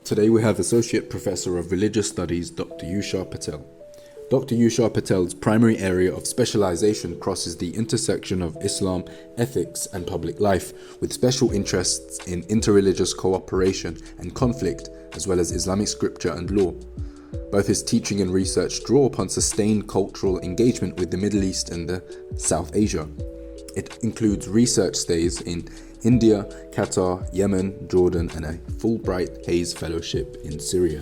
Today we have Associate Professor of Religious Studies, Dr. Youshaa Patel. Dr. Youshaa Patel's primary area of specialization crosses the intersection of Islam, ethics, and public life, with special interests in interreligious cooperation and conflict, as well as Islamic scripture and law. Both his teaching and research draw upon sustained cultural engagement with the Middle East and South Asia. It includes research stays in India, Qatar, Yemen, Jordan, and a Fulbright Hays Fellowship in Syria.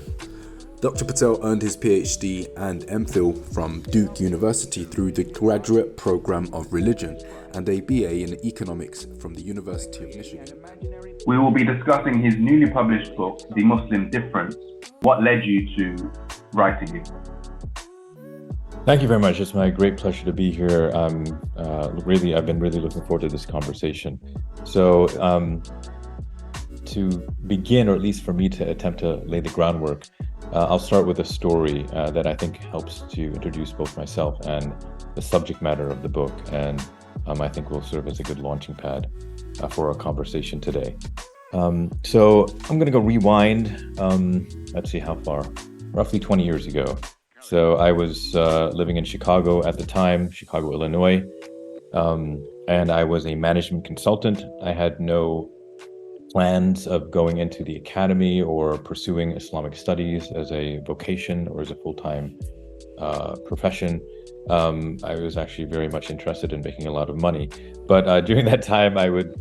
Dr. Patel earned his PhD and MPhil from Duke University through the Graduate Program of Religion and a BA in Economics from the University of Michigan. We will be discussing his newly published book, The Muslim Difference. What led you to writing it? Thank you very much. It's my great pleasure to be here. I've been really looking forward to this conversation. So to begin, or at least for me to attempt to lay the groundwork, I'll start with a story that I think helps to introduce both myself and the subject matter of the book, and I think will serve as a good launching pad for our conversation today. So I'm going to go rewind, let's see how far, roughly 20 years ago. So I was living in Chicago at the time, Chicago, Illinois, and I was a management consultant. I had no plans of going into the academy or pursuing Islamic studies as a vocation or as a full-time profession. I was actually very much interested in making a lot of money. But during that time, I would,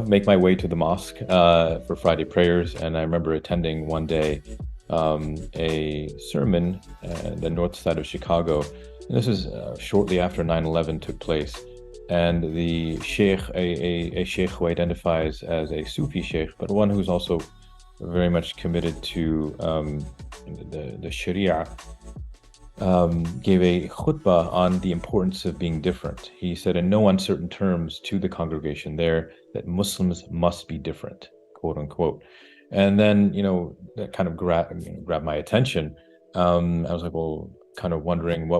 make my way to the mosque for Friday prayers. And I remember attending one day a sermon in the north side of Chicago. And this is shortly after 9/11 took place. And the sheikh, a sheikh who identifies as a Sufi sheikh, but one who's also very much committed to the Sharia, gave a khutbah on the importance of being different. He said in no uncertain terms to the congregation there that Muslims must be different, quote unquote. And then, that kind of grabbed my attention. I was like, well, kind of wondering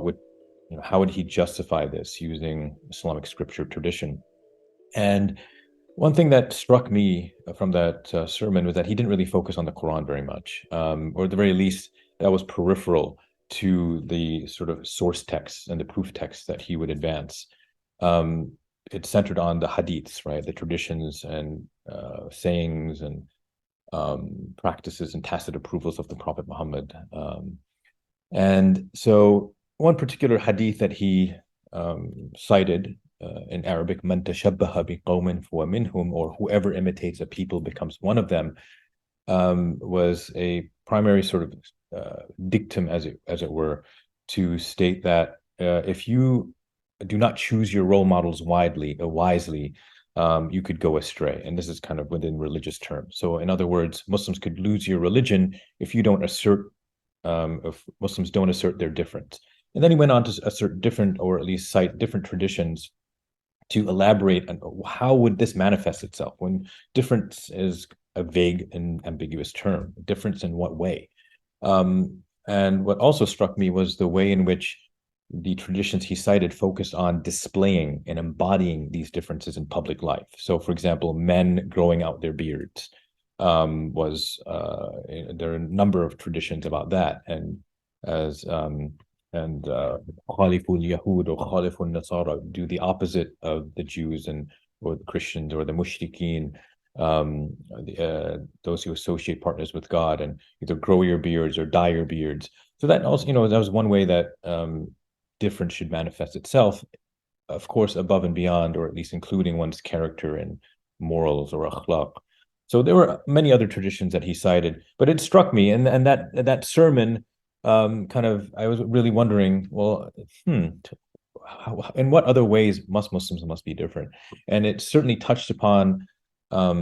how would he justify this using Islamic scripture tradition? And one thing that struck me from that sermon was that he didn't really focus on the Quran very much, or at the very least, that was peripheral to the sort of source texts and the proof texts that he would advance. It centered on the Hadiths, right? The traditions and sayings and practices and tacit approvals of the Prophet Muhammad. And so one particular hadith that he cited in Arabic, "Man tashabbaha biqawmin fahuwa minhum," or whoever imitates a people becomes one of them, was a primary sort of dictum, as it were, to state that if you do not choose your role models wisely, you could go astray. And this is kind of within religious terms. So in other words, Muslims could lose your religion if you don't if Muslims don't assert their difference. And then he went on to assert different, or at least cite different traditions to elaborate on how would this manifest itself when difference is a vague and ambiguous term. Difference in what way? And what also struck me was the way in which the traditions he cited focused on displaying and embodying these differences in public life. So, for example, men growing out their beards there are a number of traditions about that, and as Khaliful Yahud or Khaliful Nasara, do the opposite of the Jews or the Christians or the Mushrikeen, those who associate partners with God, and either grow your beards or dye your beards. So that also, that was one way that difference should manifest itself, of course, above and beyond, or at least including one's character and morals or akhlaq. So there were many other traditions that he cited, but it struck me, and that sermon, I was really wondering, well, in what other ways Muslims must be different? And it certainly touched upon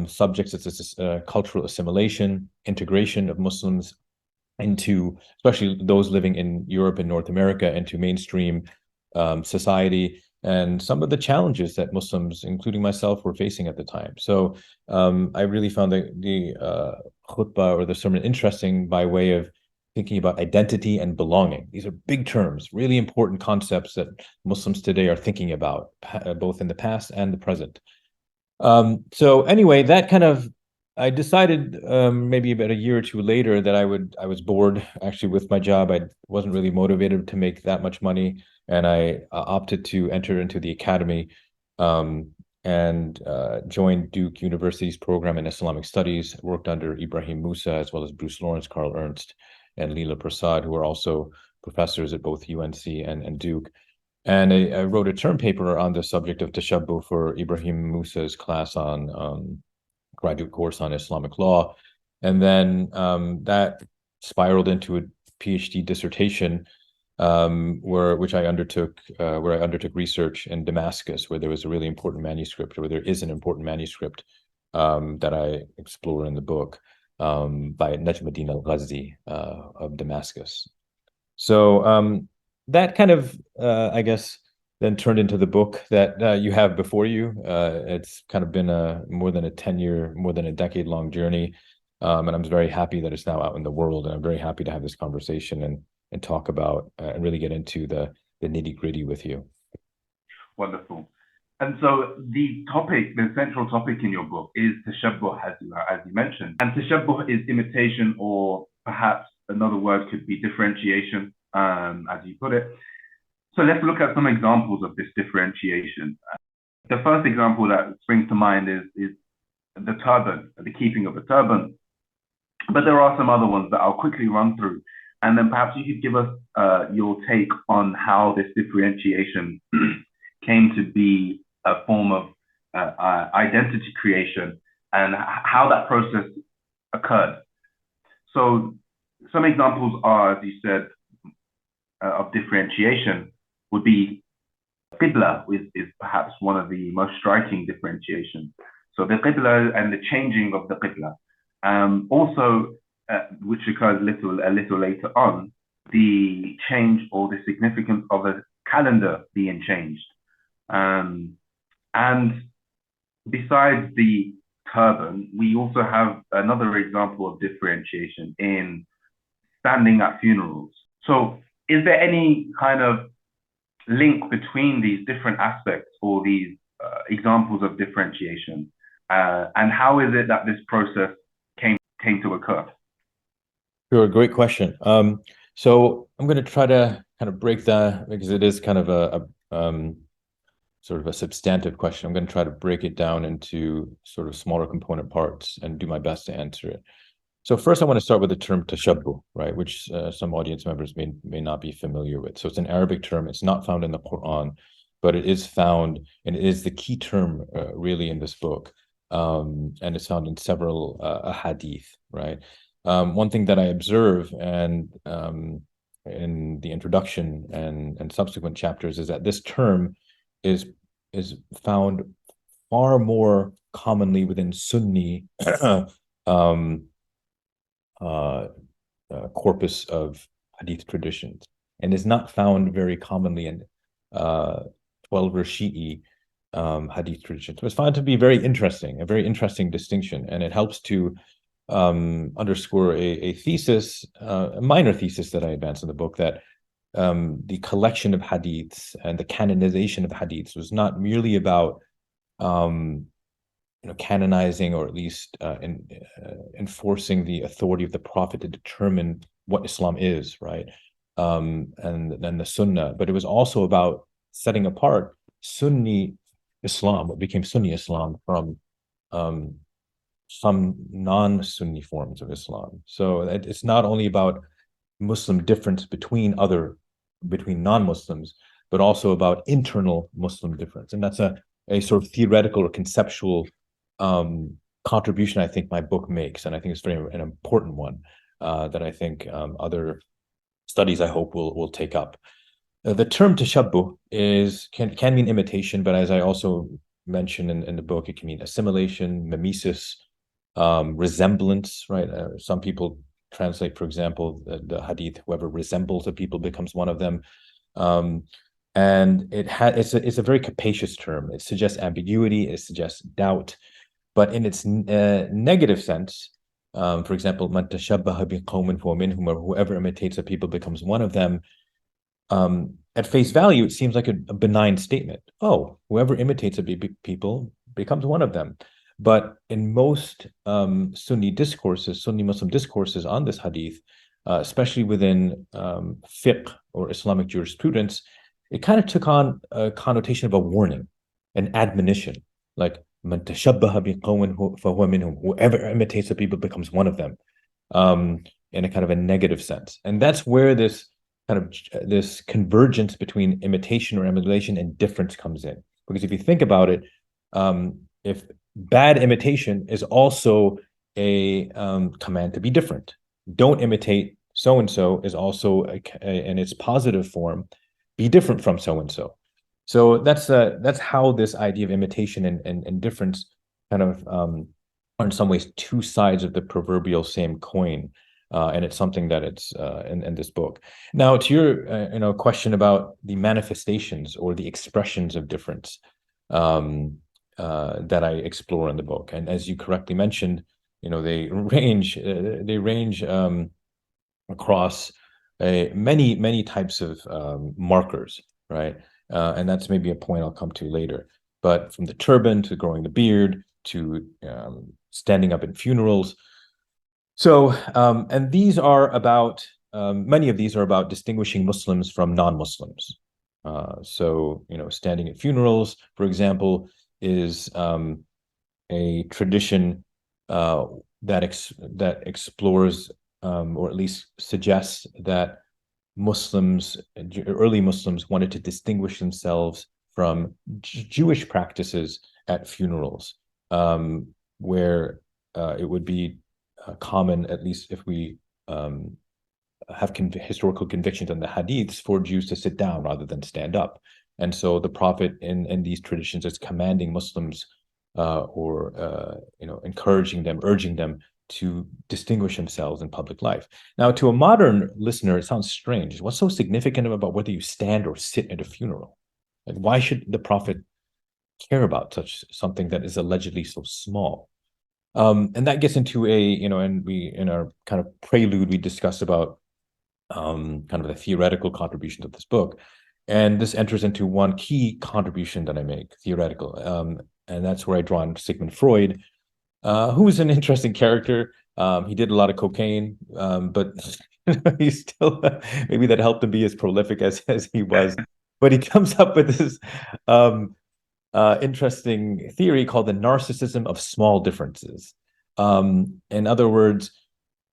subjects such as cultural assimilation, integration of Muslims into, especially those living in Europe and North America, into mainstream society, and some of the challenges that Muslims, including myself, were facing at the time. So I really found the khutbah or the sermon interesting by way of thinking about identity and belonging. These are big terms, really important concepts that Muslims today are thinking about, both in the past and the present. So anyway, that kind of I decided maybe about a year or two later that I was bored actually with my job. I wasn't really motivated to make that much money, and I opted to enter into the academy and joined Duke University's program in Islamic Studies. Worked under Ibrahim Musa as well as Bruce Lawrence, Carl Ernst, and Leela Prasad, who are also professors at both UNC and Duke. And I wrote a term paper on the subject of tashabuh for Ibrahim Musa's class on graduate course on Islamic law. And then that spiraled into a PhD dissertation which I undertook, where I undertook research in Damascus, where there was a really important manuscript, or where there is an important manuscript that I explore in the book by Najmuddin al-Ghazi of Damascus. So that kind of, I guess, then turned into the book that you have before you. It's kind of been more than a 10-year, more than a decade-long journey, and I'm very happy that it's now out in the world, and I'm very happy to have this conversation and talk about and really get into the nitty-gritty with you. Wonderful. And so the topic, the central topic in your book is tashabuh, as you mentioned. And tashabuh is imitation, or perhaps another word could be differentiation, as you put it. So let's look at some examples of this differentiation. The first example that springs to mind is the turban, the keeping of a turban. But there are some other ones that I'll quickly run through. And then perhaps you could give us your take on how this differentiation came to be a form of identity creation and how that process occurred. So some examples are, as you said, of differentiation would be qibla is perhaps one of the most striking differentiations. So the qibla and the changing of the qibla. Also, which occurs a little later on, the change or the significance of a calendar being changed. And besides the turban, we also have another example of differentiation in standing at funerals. So is there any kind of link between these different aspects or these examples of differentiation? And how is it that this process came to occur? Sure, great question. So I'm going to try to kind of break that, because it is kind of a sort of a substantive question. I'm going to try to break it down into sort of smaller component parts and do my best to answer it. So first, I want to start with the term tashabuh, right, which some audience members may not be familiar with. So it's an Arabic term. It's not found in the Quran, but it is found, and it is the key term really in this book. And it's found in several hadith, right? One thing that I observe and in the introduction and subsequent chapters is that this term is found far more commonly within Sunni corpus of hadith traditions, and is not found very commonly in 12-er Shi'i hadith traditions. So it's found to be very interesting, a very interesting distinction, and it helps to underscore a thesis, a minor thesis that I advance in the book, that the collection of hadiths and the canonization of hadiths was not merely about canonizing, or at least enforcing the authority of the Prophet to determine what Islam is, right? And then the Sunnah, but it was also about setting apart Sunni Islam, what became Sunni Islam, from some non-Sunni forms of Islam. So it's not only about Muslim difference between non-Muslims, but also about internal Muslim difference. And that's a sort of theoretical or conceptual contribution I think my book makes. And I think it's an important one that I think other studies, I hope, will take up. The term tashabuh can mean imitation, but as I also mention in the book, it can mean assimilation, mimesis, resemblance, right? Some people translate, for example, the hadith, whoever resembles a people becomes one of them. And it's a very capacious term. It suggests ambiguity, it suggests doubt, but in its negative sense, for example, man tashabbaha biqawmin fahuwa minhum, or whoever imitates a people becomes one of them. At face value, it seems like a benign statement. Oh, whoever imitates a people becomes one of them. But in most Sunni discourses, Sunni Muslim discourses on this hadith, especially within fiqh or Islamic jurisprudence, it kind of took on a connotation of a warning, an admonition, like man tashabbaha biqawmin fahuwa minhum, whoever imitates the people becomes one of them, in a kind of a negative sense. And that's where this kind of this convergence between imitation or emulation and difference comes in. Because if you think about it, if bad imitation is also a command to be different. Don't imitate so-and-so is also, in its positive form, be different from so-and-so. So that's how this idea of imitation and difference kind of are in some ways two sides of the proverbial same coin. And it's something that it's in this book. Now, to your question about the manifestations or the expressions of difference that I explore in the book, and as you correctly mentioned, they range across many types of markers, right? And that's maybe a point I'll come to later. But from the turban to growing the beard to standing up in funerals. So, and these are about, many of these are about distinguishing Muslims from non-Muslims. So, standing at funerals, for example, is a tradition that explores, or at least suggests that early Muslims wanted to distinguish themselves from Jewish practices at funerals, where it would be common, at least if we have historical convictions on the hadiths, for Jews to sit down rather than stand up. And so the Prophet in these traditions is commanding Muslims or encouraging them, urging them to distinguish themselves in public life. Now, to a modern listener, it sounds strange. What's so significant about whether you stand or sit at a funeral? Like, why should the Prophet care about something that is allegedly so small? And that gets into and we, in our kind of prelude, we discussed about kind of the theoretical contributions of this book. And this enters into one key contribution that I make, theoretical. And that's where I draw on Sigmund Freud, who is an interesting character. He did a lot of cocaine, but he still, maybe that helped him be as prolific as he was. But he comes up with this interesting theory called the narcissism of small differences. In other words,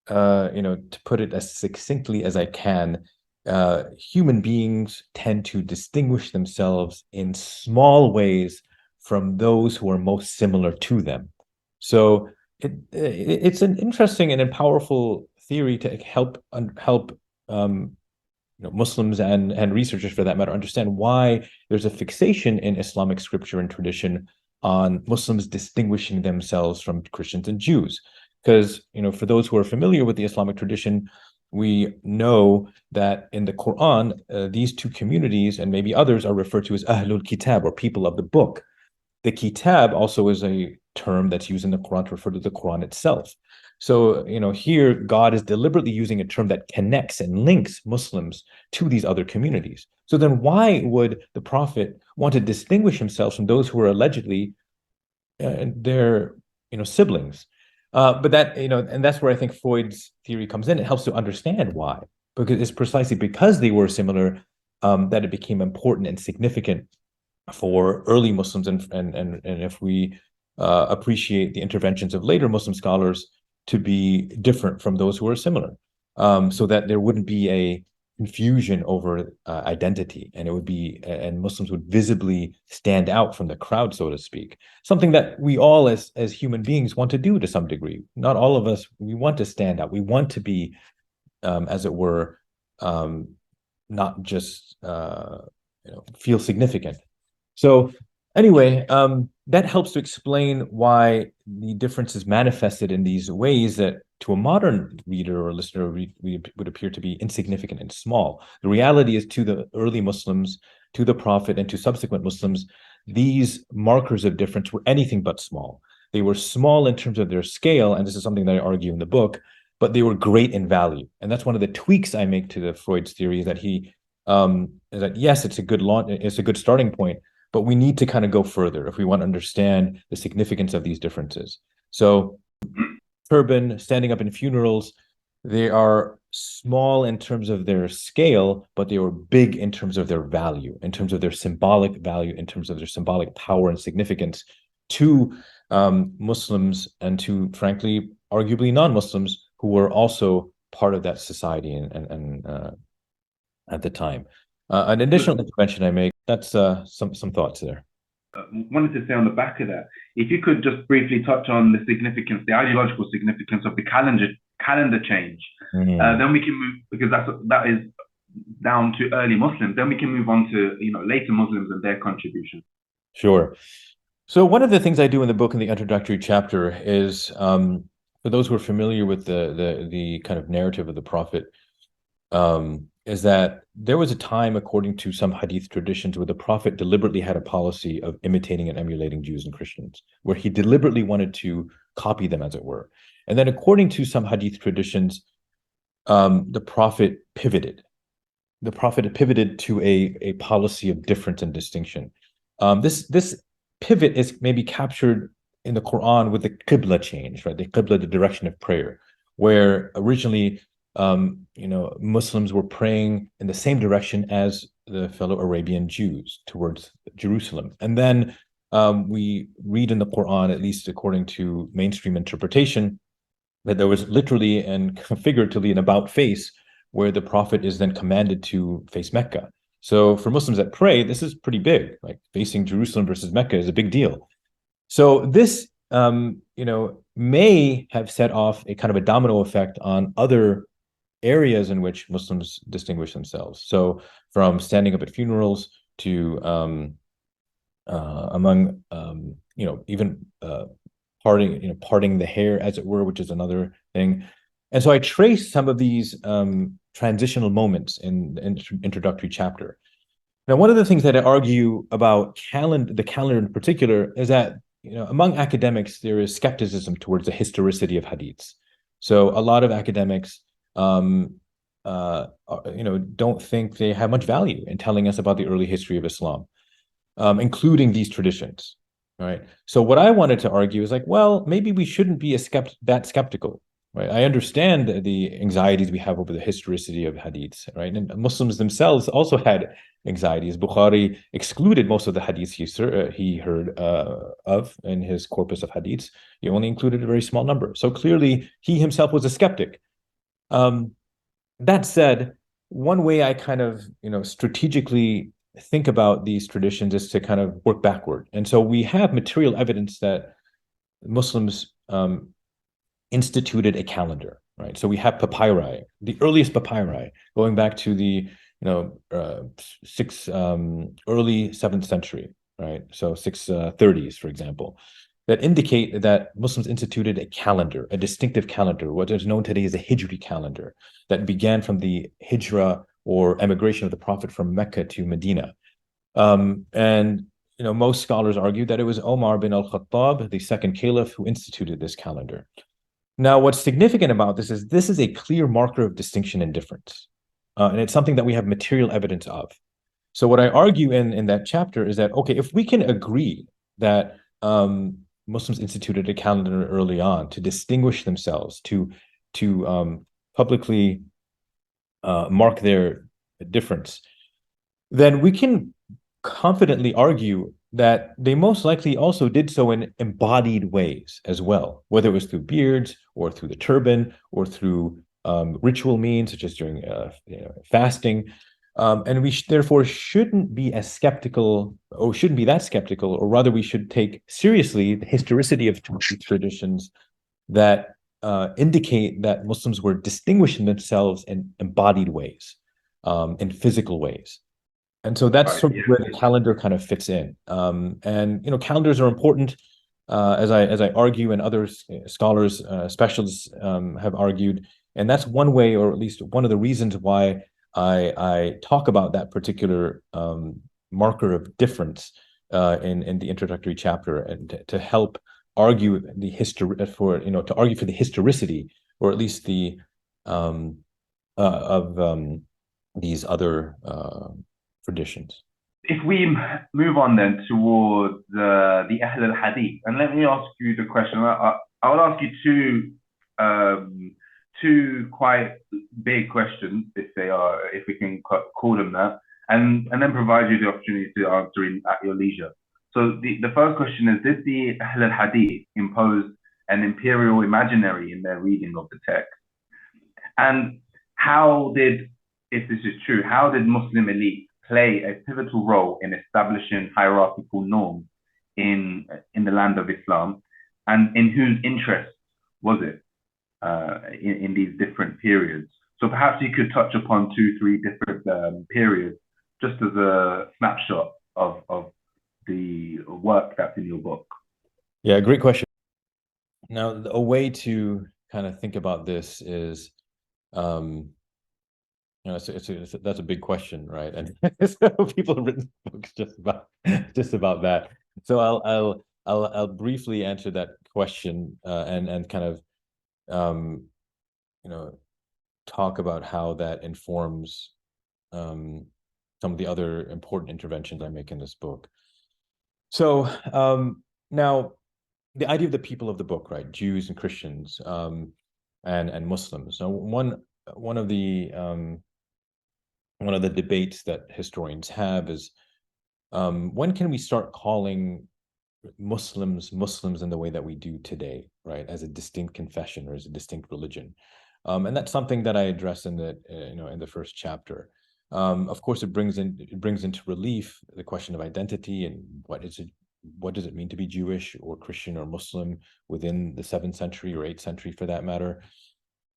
to put it as succinctly as I can, human beings tend to distinguish themselves in small ways from those who are most similar to them. So it's an interesting and a powerful theory to help Muslims and researchers, for that matter, understand why there's a fixation in Islamic scripture and tradition on Muslims distinguishing themselves from Christians and Jews. Because, for those who are familiar with the Islamic tradition, we know that in the Quran, these two communities and maybe others are referred to as Ahlul Kitab, or people of the book. The Kitab also is a term that's used in the Quran to refer to the Quran itself. So, here God is deliberately using a term that connects and links Muslims to these other communities. So then why would the Prophet want to distinguish himself from those who are allegedly their, siblings? But that, and that's where I think Freud's theory comes in. It helps to understand why, because it's precisely because they were similar that it became important and significant for early Muslims, and if we appreciate the interventions of later Muslim scholars, to be different from those who are similar, so that there wouldn't be a confusion over identity, and Muslims would visibly stand out from the crowd, so to speak. Something that we all, as human beings, want to do to some degree. Not all of us, we want to stand out. We want to be, as it were, not just feel significant. So anyway, that helps to explain why the difference is manifested in these ways that to a modern reader or listener would appear to be insignificant and small. The reality is, to the early Muslims, to the Prophet, and to subsequent Muslims, these markers of difference were anything but small. They were small in terms of their scale, and this is something that I argue in the book, but they were great in value. And that's one of the tweaks I make to Freud's theory, that yes, it's a good starting point, but we need to kind of go further if we want to understand the significance of these differences. So turban, standing up in funerals, they are small in terms of their scale, but they were big in terms of their value, in terms of their symbolic value, in terms of their symbolic power and significance to Muslims and to, frankly, arguably non-Muslims who were also part of that society and at the time. An additional intervention I make, that's some thoughts there. Wanted to say on the back of that, if you could just briefly touch on the significance, the ideological significance of the calendar change, then we can move, because that is down to early Muslims. Then we can move on to later Muslims and their contribution. Sure. So one of the things I do in the book in the introductory chapter is, for those who are familiar with the kind of narrative of the Prophet, is that there was a time, according to some hadith traditions, where the Prophet deliberately had a policy of imitating and emulating Jews and Christians, where he deliberately wanted to copy them, as it were. And then according to some hadith traditions, the Prophet pivoted. The Prophet pivoted to a policy of difference and distinction. This pivot is maybe captured in the Quran with the Qibla change, right? The Qibla, the direction of prayer, where originally Muslims were praying in the same direction as the fellow Arabian Jews towards Jerusalem. And then we read in the Quran, at least according to mainstream interpretation, that there was literally and figuratively an about face where the Prophet is then commanded to face Mecca. So for Muslims that pray, this is pretty big. Like facing Jerusalem versus Mecca is a big deal. So this, may have set off a kind of a domino effect on other areas in which Muslims distinguish themselves. So from standing up at funerals to even parting the hair, as it were, which is another thing. And so I trace some of these transitional moments in the introductory chapter. Now, one of the things that I argue about the calendar in particular is that among academics there is skepticism towards the historicity of hadiths. So a lot of academics don't think they have much value in telling us about the early history of Islam, including these traditions, right? So what I wanted to argue is maybe we shouldn't be that skeptical, right? I understand the anxieties we have over the historicity of hadiths, right? And Muslims themselves also had anxieties. Bukhari excluded most of the hadiths he heard of in his corpus of hadiths. He only included a very small number. So clearly he himself was a skeptic. That said, one way I kind of, strategically think about these traditions is to kind of work backward. And so we have material evidence that Muslims instituted a calendar, right? So we have papyri, the earliest papyri, going back to the, early 7th century, right? So 630s, for example, that indicate that Muslims instituted a calendar, a distinctive calendar, what is known today as a Hijri calendar, that began from the Hijra or emigration of the Prophet from Mecca to Medina. Most scholars argue that it was Umar bin al-Khattab, the second caliph, who instituted this calendar. Now, what's significant about this is a clear marker of distinction and difference. And it's something that we have material evidence of. So what I argue in that chapter is that, okay, if we can agree that Muslims instituted a calendar early on to distinguish themselves, to publicly mark their difference, then we can confidently argue that they most likely also did so in embodied ways as well, whether it was through beards or through the turban or through ritual means, such as during fasting. And we therefore shouldn't be as skeptical, or shouldn't be that skeptical, or rather we should take seriously the historicity of traditions that indicate that Muslims were distinguishing themselves in embodied ways, in physical ways. And so that's sort of where the calendar kind of fits in. Calendars are important, as I argue, and other scholars, specialists have argued. And that's one way, or at least one of the reasons why I talk about that particular marker of difference in the introductory chapter, and to help argue the to argue for the historicity, or at least the of these other traditions. if we move on then towards the Ahl al-Hadith, and let me ask you the question. I will ask you two quite big questions, if we can call them that, and then provide you the opportunity to answer at your leisure. So the first question is: did the Ahl al-Hadith impose an imperial imaginary in their reading of the text? And how did, if this is true, how did Muslim elite play a pivotal role in establishing hierarchical norms in the land of Islam, and in whose interest was it in these different periods? So perhaps you could touch upon 2-3 different periods, just as a snapshot of the work that's in your book. Yeah, great question. Now, a way to kind of think about this is, you know, that's a big question, right? And so people have written books just about that. So I'll briefly answer that question and kind of you know, talk about how that informs some of the other important interventions I make in this book. So now, the idea of the people of the book, right? Jews and Christians and Muslims. So one of the debates that historians have is, when can we start calling Muslims in the way that we do today, right? As a distinct confession or as a distinct religion. And that's something that I address in the in the first chapter. Of course, it brings into relief the question of identity and what does it mean to be Jewish or Christian or Muslim within the 7th century or 8th century, for that matter.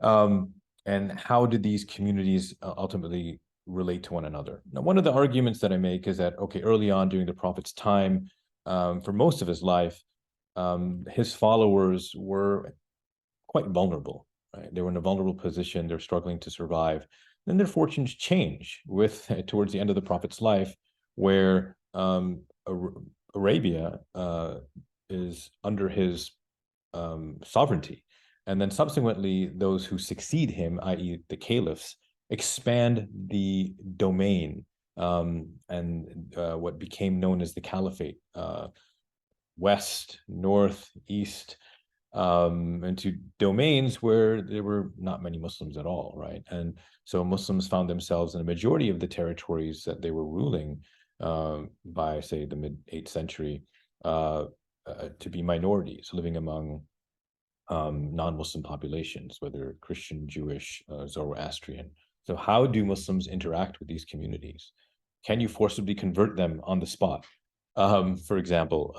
And how did these communities ultimately relate to one another? Now, one of the arguments that I make is that, okay, early on during the Prophet's time, for most of his life, his followers were quite vulnerable, right? They were in a vulnerable position. They're struggling to survive. Then their fortunes change towards the end of the Prophet's life, where Arabia is under his sovereignty. And then subsequently, those who succeed him, i.e. the caliphs, expand the domain and what became known as the caliphate, west, north, east, into domains where there were not many Muslims at all, right? And so Muslims found themselves in a majority of the territories that they were ruling by, say, the mid-8th century to be minorities living among non-Muslim populations, whether Christian, Jewish, Zoroastrian. So how do Muslims interact with these communities? Can you forcibly convert them on the spot? For example,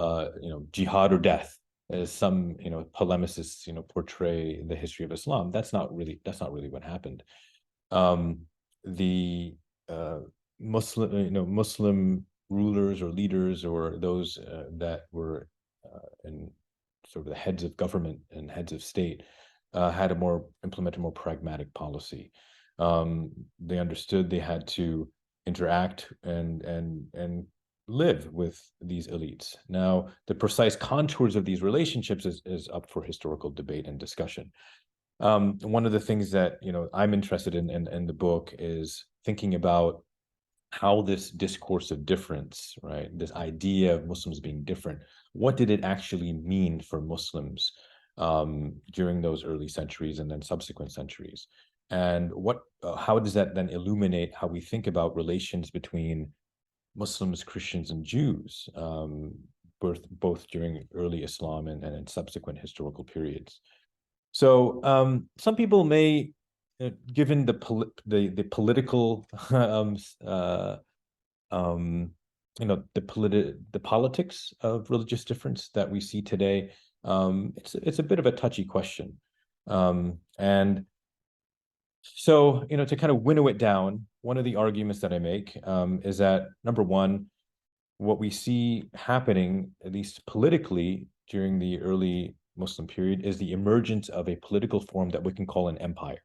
jihad or death, as some polemicists portray in the history of Islam. That's not really what happened. The Muslim rulers or leaders, or those that were in sort of the heads of government and heads of state, had implement a more pragmatic policy. They understood they had to interact and live with these elites. Now, the precise contours of these relationships is up for historical debate and discussion. One of the things that I'm interested in the book is thinking about how this discourse of difference, right, this idea of Muslims being different, what did it actually mean for Muslims during those early centuries and then subsequent centuries? And how does that then illuminate how we think about relations between Muslims, Christians, and Jews, both during early Islam and in subsequent historical periods? So some people may, given the political, the politics of religious difference that we see today, it's a bit of a touchy question, and so to kind of winnow it down, one of the arguments that I make is that, number one, what we see happening, at least politically, during the early Muslim period is the emergence of a political form that we can call an empire.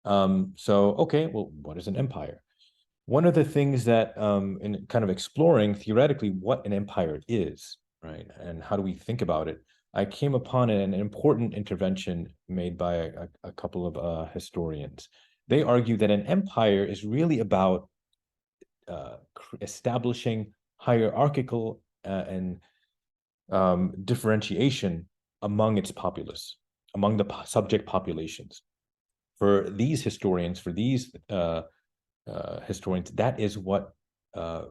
So, okay, well, what is an empire? One of the things that in kind of exploring theoretically what an empire is, right, and how do we think about it, I came upon an important intervention made by a couple of historians. They argue that an empire is really about establishing hierarchical and differentiation among its populace, among the subject populations. For these historians, historians, that is what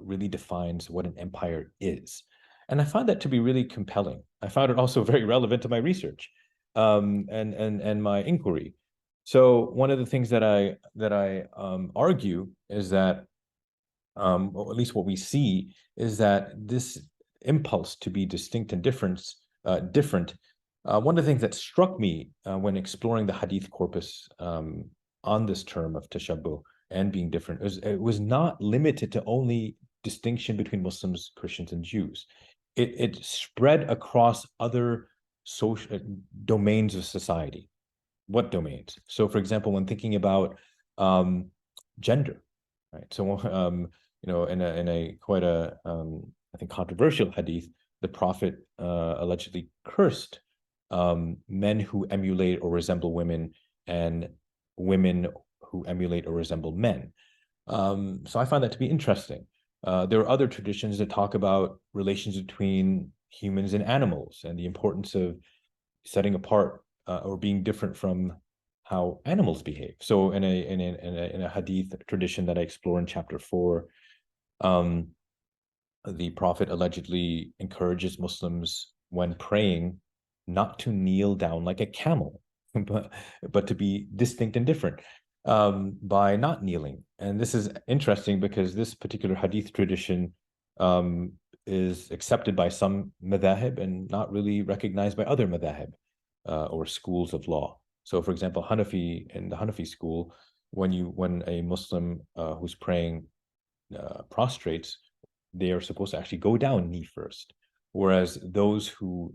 really defines what an empire is. And I found that to be really compelling. I found it also very relevant to my research and my inquiry. So one of the things that I argue is that, or at least what we see, is that this impulse to be distinct and different. One of the things that struck me when exploring the Hadith corpus on this term of tashabuh and being different it was not limited to only distinction between Muslims, Christians, and Jews. It spread across other social domains of society. What domains? So, for example, when thinking about gender, right? So, in a quite a I think controversial hadith, the Prophet allegedly cursed men who emulate or resemble women and women who emulate or resemble men. So I find that to be interesting. There are other traditions that talk about relations between humans and animals and the importance of setting apart or being different from how animals behave. So in a hadith tradition that I explore in chapter 4, the Prophet allegedly encourages Muslims when praying not to kneel down like a camel, but to be distinct and different by not kneeling. And this is interesting because this particular hadith tradition is accepted by some madhahib and not really recognized by other madhahib or schools of law. So, for example, in the Hanafi school, when a Muslim who's praying prostrates, they are supposed to actually go down knee first, whereas those who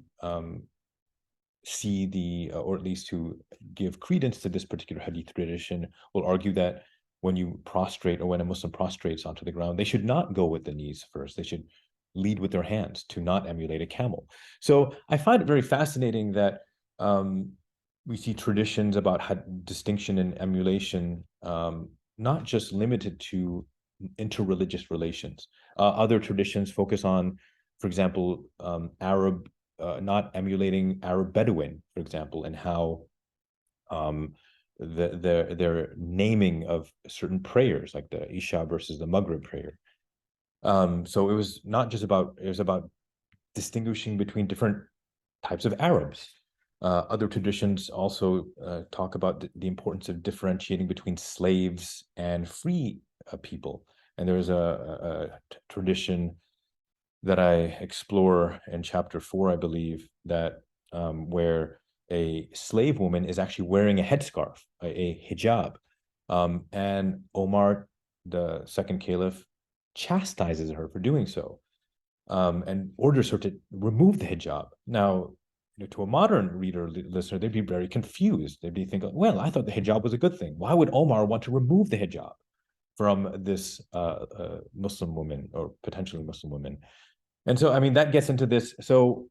see or at least who give credence to this particular hadith tradition will argue that when you prostrate or when a Muslim prostrates onto the ground, they should not go with the knees first. They should lead with their hands to not emulate a camel. So I find it very fascinating that we see traditions about distinction and emulation, not just limited to interreligious relations. Other traditions focus on, for example, Arab, not emulating Arab Bedouin, for example, and how their naming of certain prayers, like the Youshaa versus the Maghrib prayer. So it was not just about, it was about distinguishing between different types of Arabs. Other traditions also talk about the importance of differentiating between slaves and free people. And there's a tradition that I explore in chapter 4, I believe, that where a slave woman is actually wearing a headscarf, a hijab. And Umar, the second caliph, chastises her for doing so and orders her to remove the hijab. Now, to a modern reader, listener, they'd be very confused. They'd be thinking, well, I thought the hijab was a good thing. Why would Omar want to remove the hijab from this Muslim woman or potentially Muslim woman? And so, I mean, that gets into this. So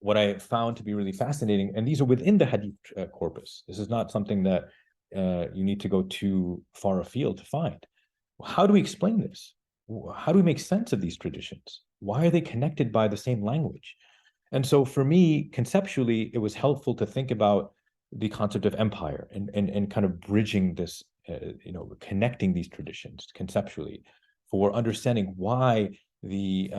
what I found to be really fascinating, and these are within the hadith corpus. This is not something that you need to go too far afield to find. How do we explain this? How do we make sense of these traditions? Why are they connected by the same language? And so for me, conceptually, it was helpful to think about the concept of empire and kind of bridging this, connecting these traditions conceptually for understanding why the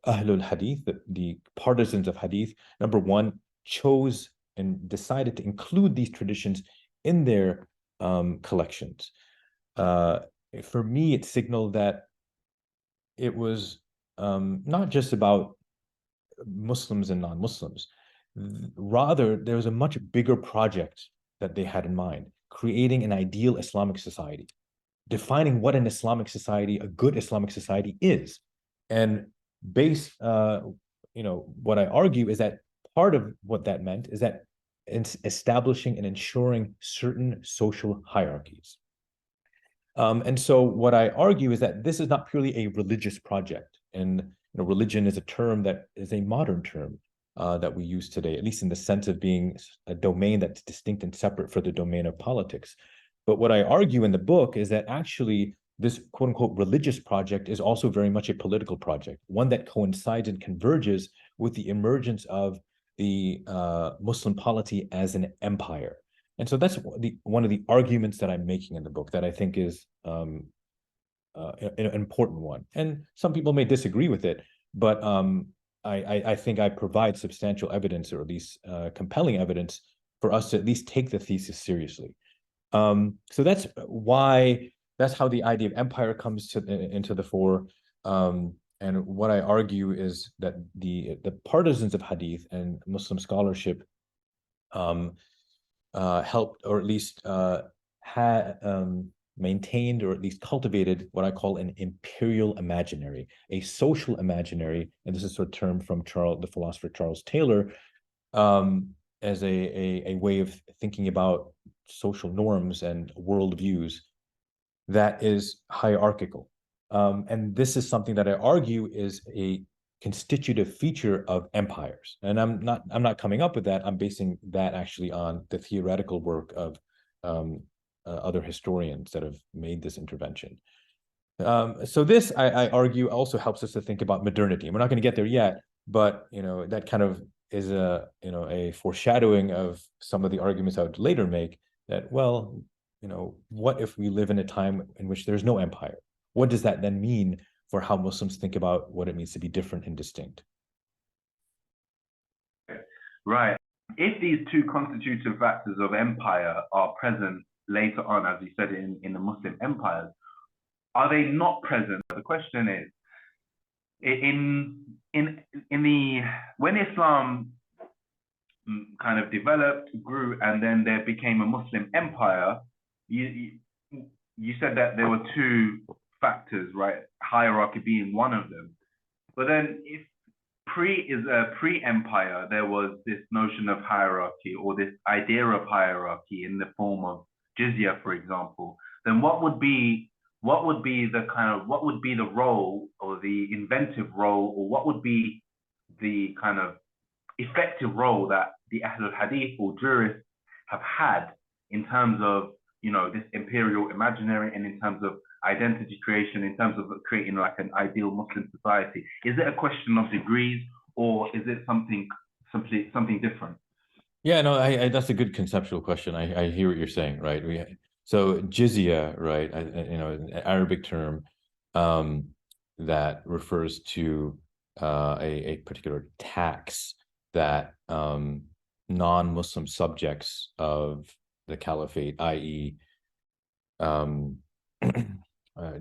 Ahlul Hadith, the partisans of Hadith, number one, chose and decided to include these traditions in their collections. For me, it signaled that it was not just about Muslims and non-Muslims. Rather, there was a much bigger project that they had in mind, creating an ideal Islamic society, defining what an Islamic society, a good Islamic society is. And what I argue is that part of what that meant is that it's establishing and ensuring certain social hierarchies. And so what I argue is that this is not purely a religious project. And religion is a term that is a modern term that we use today, at least in the sense of being a domain that's distinct and separate for the domain of politics. But what I argue in the book is that actually this quote unquote religious project is also very much a political project, one that coincides and converges with the emergence of the Muslim polity as an empire. And so that's one of the arguments that I'm making in the book that I think is an important one. And some people may disagree with it, but I think I provide substantial evidence, or at least compelling evidence, for us to at least take the thesis seriously. So that's how the idea of empire comes into the fore. And what I argue is that the partisans of hadith and Muslim scholarship helped, or at least had maintained, or at least cultivated, what I call an imperial imaginary, a social imaginary, and this is a term from the philosopher Charles Taylor, as a way of thinking about social norms and worldviews that is hierarchical. And this is something that I argue is a constitutive feature of empires. And I'm not coming up with that. I'm basing that actually on the theoretical work of other historians that have made this intervention. So this, I argue, also helps us to think about modernity. And we're not going to get there yet, but that kind of is a foreshadowing of some of the arguments I would later make, that, well, what if we live in a time in which there's no empire? What does that then mean for how Muslims think about what it means to be different and distinct? Right. If these two constitutive factors of empire are present later on, as you said, in the Muslim empires, are they not present? The question is, when Islam kind of developed, grew, and then there became a Muslim empire, you said that there were two factors, right? Hierarchy being one of them. But then if pre-empire, there was this notion of hierarchy, or this idea of hierarchy in the form of jizya, for example, then what would be the role, or the inventive role, or what would be the kind of effective role that the Ahlul Hadith or jurists have had in terms of this imperial imaginary, and in terms of identity creation, in terms of creating like an ideal Muslim society? Is it a question of degrees, or is it something different? Yeah, no, that's a good conceptual question. I hear what you're saying, right? So jizya, right? An Arabic term that refers to a particular tax that non-Muslim subjects of the caliphate, i.e.,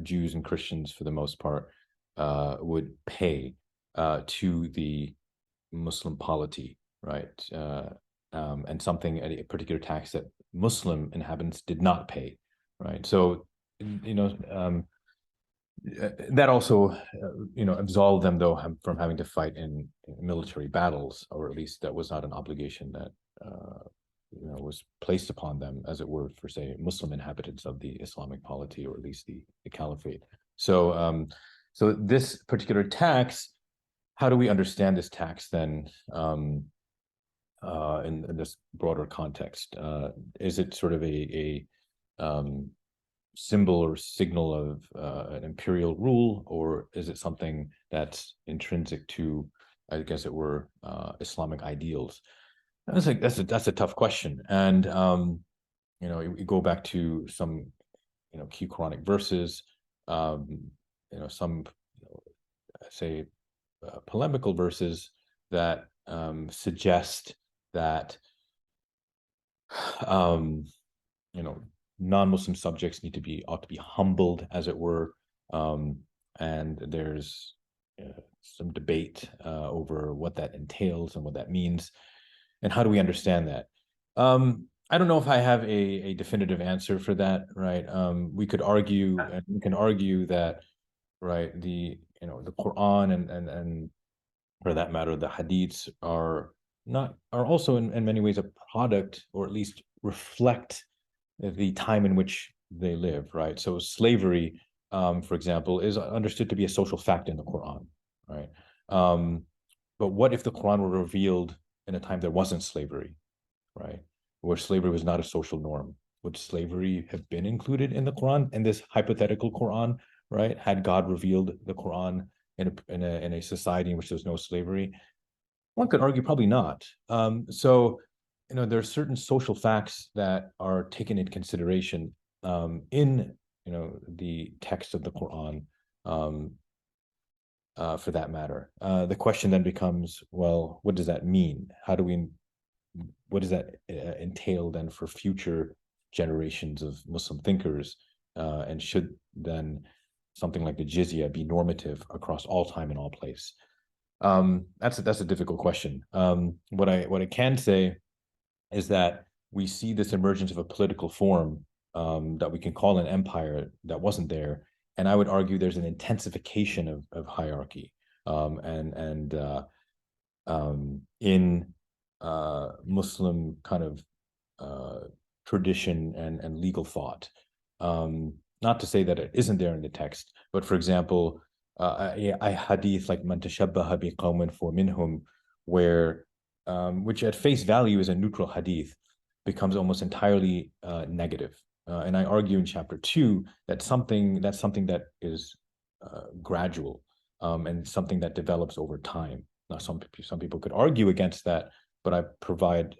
Jews and Christians for the most part, would pay to the Muslim polity, right? And a particular tax that Muslim inhabitants did not pay, right? So, that also, absolved them, though, from having to fight in military battles, or at least that was not an obligation that was placed upon them, as it were, for, say, Muslim inhabitants of the Islamic polity, or at least the caliphate. So, so this particular tax, how do we understand this tax then? In this broader context, is it sort of a symbol or signal of an imperial rule, or is it something that's intrinsic to, I guess it were, Islamic ideals? That's a tough question, and you go back to some key Quranic verses, some say polemical verses that suggest that non-Muslim subjects ought to be humbled, as it were, and there's some debate over what that entails and what that means, and how do we understand that. I don't know if I have a definitive answer for that, right? We could argue, and we can argue that, right, the Quran and for that matter the Hadiths are also in many ways a product, or at least reflect the time in which they live, right? So slavery, for example, is understood to be a social fact in the Quran, right? But what if the Quran were revealed in a time there wasn't slavery, right? Where slavery was not a social norm? would slavery have been included in the Quran, in this hypothetical Quran, right? Had God revealed the Quran in a society in which there's no slavery? One could argue probably not. So, there are certain social facts that are taken into consideration in, the text of the Quran, for that matter. The question then becomes, well, what does that mean? What does that entail then for future generations of Muslim thinkers? And should then something like the jizya be normative across all time and all place? That's a difficult question. What I can say is that we see this emergence of a political form that we can call an empire that wasn't there, and I would argue there's an intensification of hierarchy in Muslim kind of tradition and legal thought. Not to say that it isn't there in the text, but for example, a hadith like man tashabbaha biqawmin fa minhum, where which at face value is a neutral hadith, becomes almost entirely negative. And I argue in chapter 2 that that's something that is gradual and something that develops over time. Now, some people could argue against that, but I provide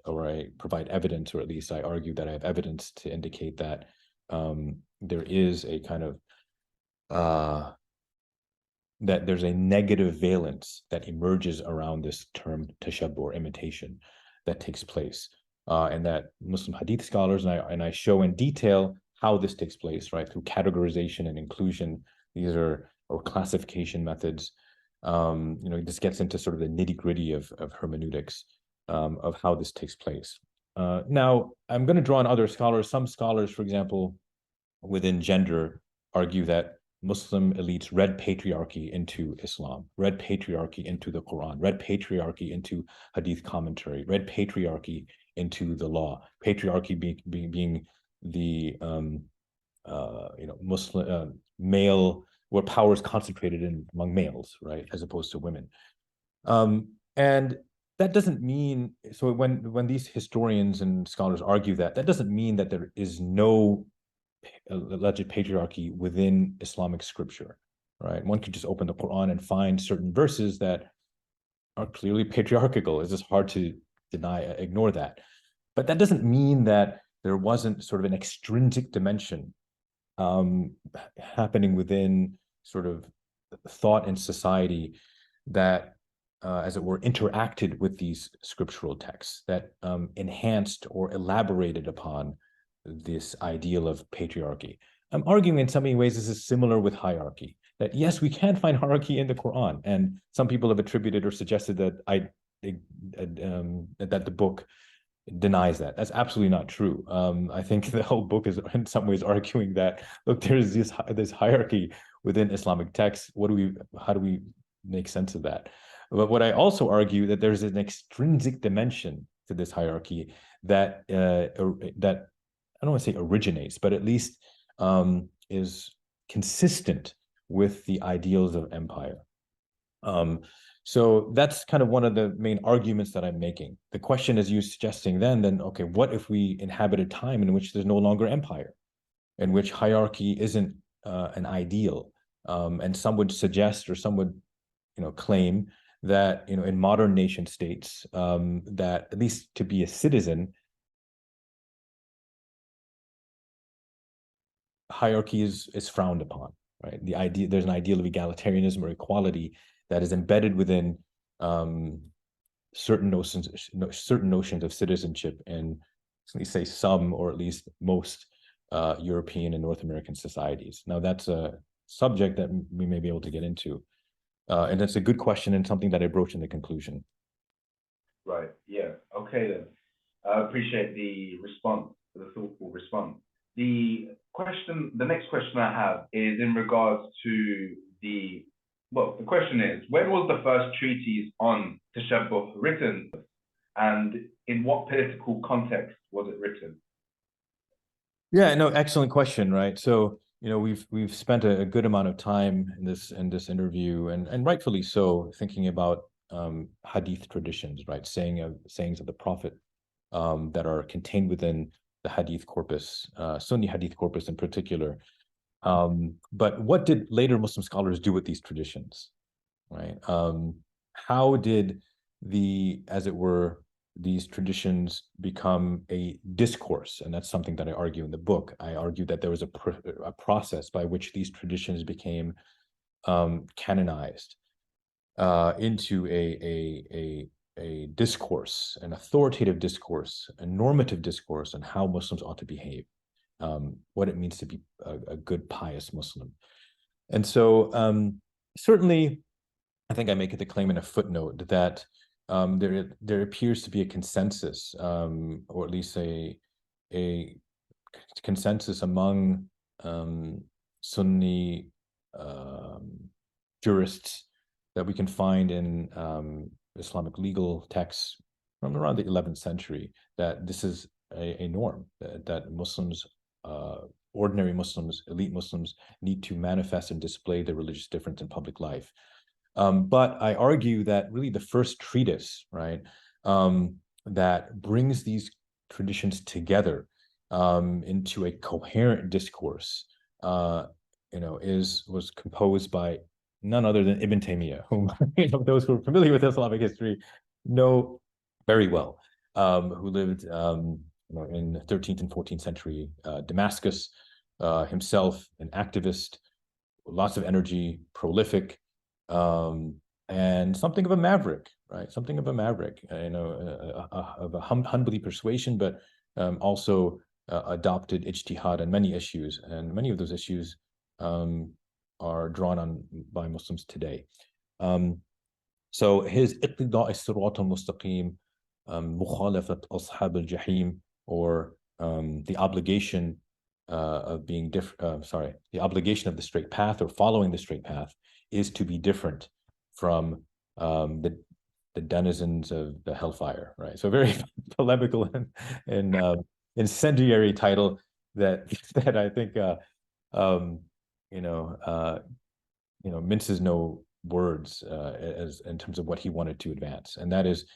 evidence, or at least I argue that I have evidence to indicate that there is a kind of that there's a negative valence that emerges around this term tashabuh, or imitation, that takes place, and that Muslim hadith scholars, and I show in detail how this takes place, right, through categorization and inclusion. These are or classification methods. This gets into sort of the nitty-gritty of hermeneutics, of how this takes place. Now, I'm going to draw on other scholars. Some scholars, for example, within gender, argue that Muslim elites read patriarchy into Islam, read patriarchy into the Quran, read patriarchy into hadith commentary, read patriarchy into the law. Patriarchy being the Muslim male, where power is concentrated among males, right, as opposed to women. And that doesn't mean, so when these historians and scholars argue that doesn't mean that there is no alleged patriarchy within Islamic scripture, right? One could just open the Quran and find certain verses that are clearly patriarchal. It's just hard to ignore that. But that doesn't mean that there wasn't sort of an extrinsic dimension happening within sort of thought and society that, as it were, interacted with these scriptural texts, that enhanced or elaborated upon this ideal of patriarchy. I'm arguing in so many ways this is similar with hierarchy, that yes, we can find hierarchy in the Quran, and some people have attributed or suggested that that the book denies that. That's absolutely not true. I think the whole book is in some ways arguing that, look, there's this hierarchy within Islamic texts. How do we make sense of that? But what I also argue, that there's an extrinsic dimension to this hierarchy that I don't want to say originates, but at least is consistent with the ideals of empire. So that's kind of one of the main arguments that I'm making. The question is, you suggesting then, okay, what if we inhabit a time in which there's no longer empire, in which hierarchy isn't an ideal? And some would suggest, or some would, claim that, in modern nation states, that at least to be a citizen, hierarchy is frowned upon, right? There's an ideal of egalitarianism or equality that is embedded within certain notions of citizenship in, let me say, some, or at least most European and North American societies. Now, that's a subject that we may be able to get into, and it's a good question and something that I broach in the conclusion. Right. Yeah. Okay then. I appreciate the response, the thoughtful response. The next question I have is in regards to the question is, when was the first treatise on tashabuh written, and in what political context was it written? Yeah, no, excellent question, right? So, we've spent a good amount of time in this interview, and rightfully so, thinking about hadith traditions, right? Sayings of the Prophet that are contained within the Hadith corpus, Sunni Hadith corpus in particular. But what did later Muslim scholars do with these traditions, right? How did as it were, these traditions become a discourse? And that's something that I argue in the book. I argue that there was a process by which these traditions became canonized into a discourse, an authoritative discourse, a normative discourse on how Muslims ought to behave, what it means to be a good, pious Muslim. And so certainly, I think I make the claim in a footnote that there appears to be a consensus, or at least a consensus among Sunni jurists that we can find in Islamic legal texts from around the 11th century, that this is a norm, that Muslims, ordinary Muslims, elite Muslims, need to manifest and display their religious difference in public life. But I argue that really the first treatise, right, that brings these traditions together into a coherent discourse, was composed by none other than Ibn Taymiyyah, whom those who are familiar with Islamic history know very well, who lived in the 13th and 14th century Damascus, himself an activist, lots of energy, prolific, and something of a maverick, right? Something of a maverick, of a humbly persuasion, but also adopted ijtihad on many issues, and many of those issues are drawn on by Muslims today. So his iqtida' as-sirat al-mustaqim, mukhalafat ashab al-jahim, or the obligation of being the obligation of the straight path, or following the straight path, is to be different from the denizens of the hellfire, right? So very polemical and incendiary title that I think minces no words as in terms of what he wanted to advance, and that is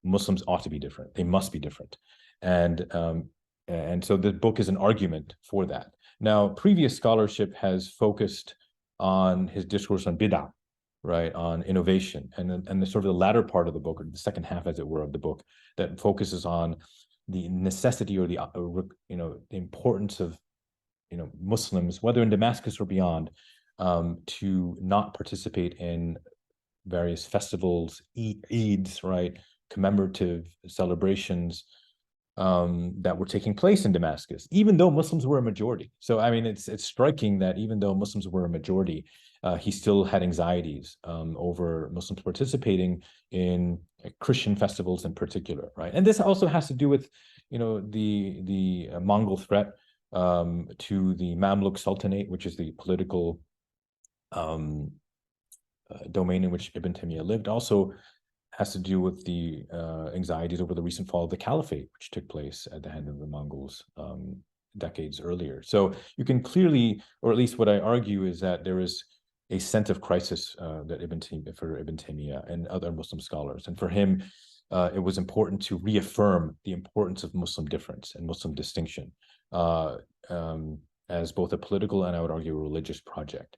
Muslims ought to be different. They must be different, and so the book is an argument for that. Now, previous scholarship has focused on his discourse on bid'ah, right, on innovation, and the sort of the latter part of the book, or the second half, as it were, of the book, that focuses on the necessity or the importance of Muslims, whether in Damascus or beyond, to not participate in various festivals, Eids, right, commemorative celebrations that were taking place in Damascus, even though Muslims were a majority. So, I mean, it's striking that even though Muslims were a majority, he still had anxieties over Muslims participating in Christian festivals in particular, right? And this also has to do with, the Mongol threat to the Mamluk Sultanate, which is the political domain in which Ibn Taymiyyah lived. Also has to do with the anxieties over the recent fall of the Caliphate, which took place at the hand of the Mongols decades earlier. So you can clearly, or at least what I argue, is that there is a sense of crisis that for Ibn Taymiyyah and other Muslim scholars. And for him, it was important to reaffirm the importance of Muslim difference and Muslim distinction as both a political and, I would argue, a religious project.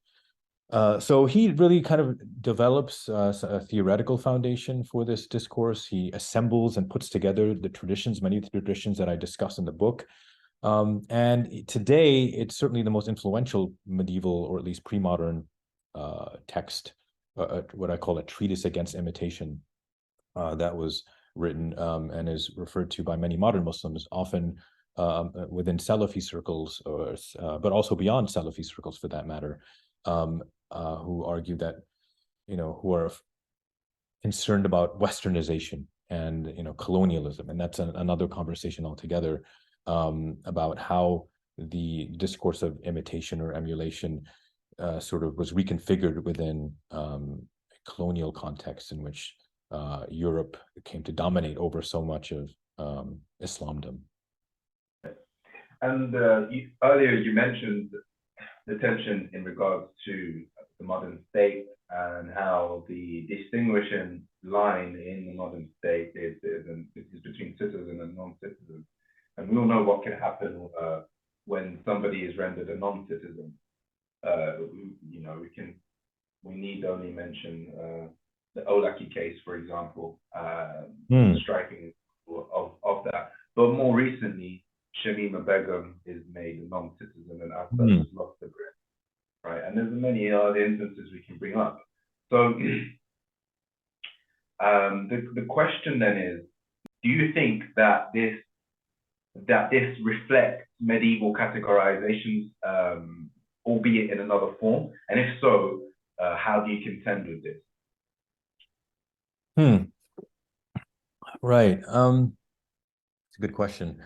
So he really kind of develops a theoretical foundation for this discourse. He assembles and puts together the traditions, many of the traditions that I discuss in the book. And today, it's certainly the most influential medieval, or at least pre-modern text, what I call a treatise against imitation, that was written and is referred to by many modern Muslims, often within Salafi circles, but also beyond Salafi circles for that matter, who argue that, who are concerned about Westernization and, colonialism. And that's another conversation altogether, about how the discourse of imitation or emulation sort of was reconfigured within a colonial context in which Europe came to dominate over so much of Islamdom. And earlier you mentioned the tension in regards to the modern state and how the distinguishing line in the modern state is between citizen and non-citizen. And we all know what can happen when somebody is rendered a non-citizen. We need only mention the Olaki case, for example, striking of that. But more recently, Shamima Begum is made a non-citizen and as such has lost the grip, right? And there's many other instances we can bring up. So the question then is, do you think that this reflects medieval categorizations, albeit in another form? And if so, how do you contend with this? Right. It's a good question.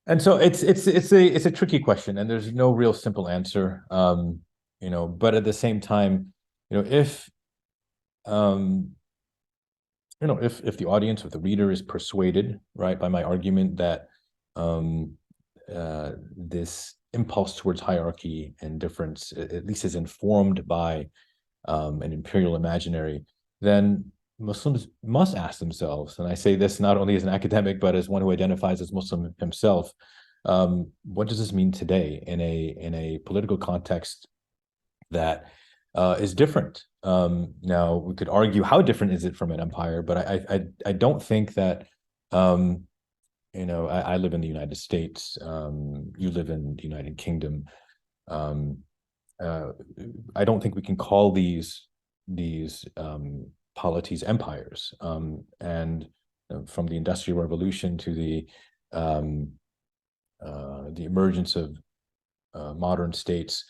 And so it's a tricky question, and there's no real simple answer. But at the same time, if the audience, if the reader is persuaded, right, by my argument that this impulse towards hierarchy and difference at least is informed by an imperial imaginary, then Muslims must ask themselves, and I say this not only as an academic, but as one who identifies as Muslim himself, what does this mean today in a political context that is different? Now, we could argue how different is it from an empire, but I don't think that, I live in the United States, you live in the United Kingdom. I don't think we can call these polities empires. And from the Industrial Revolution to the emergence of modern states,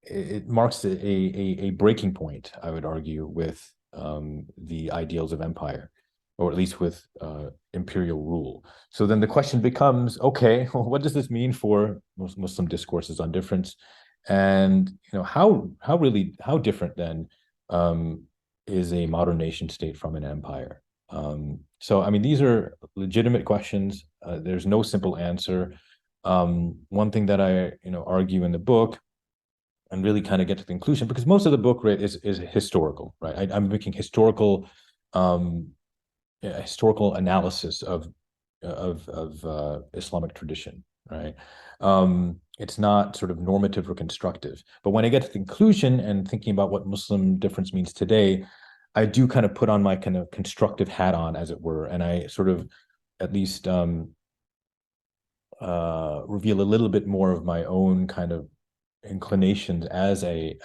it marks a breaking point, I would argue, with the ideals of empire, or at least with imperial rule. So then the question becomes, okay, well, what does this mean for Muslim discourses on difference? And how different then is a modern nation state from an empire? So I mean, these are legitimate questions. There's no simple answer. One thing that I argue in the book, and really kind of get to the conclusion, because most of the book, right, is historical, right? I'm making historical analysis of Islamic tradition, right? It's not sort of normative or constructive. But when I get to the conclusion and thinking about what Muslim difference means today, I do kind of put on my kind of constructive hat on, as it were, and I sort of at least reveal a little bit more of my own kind of inclinations as a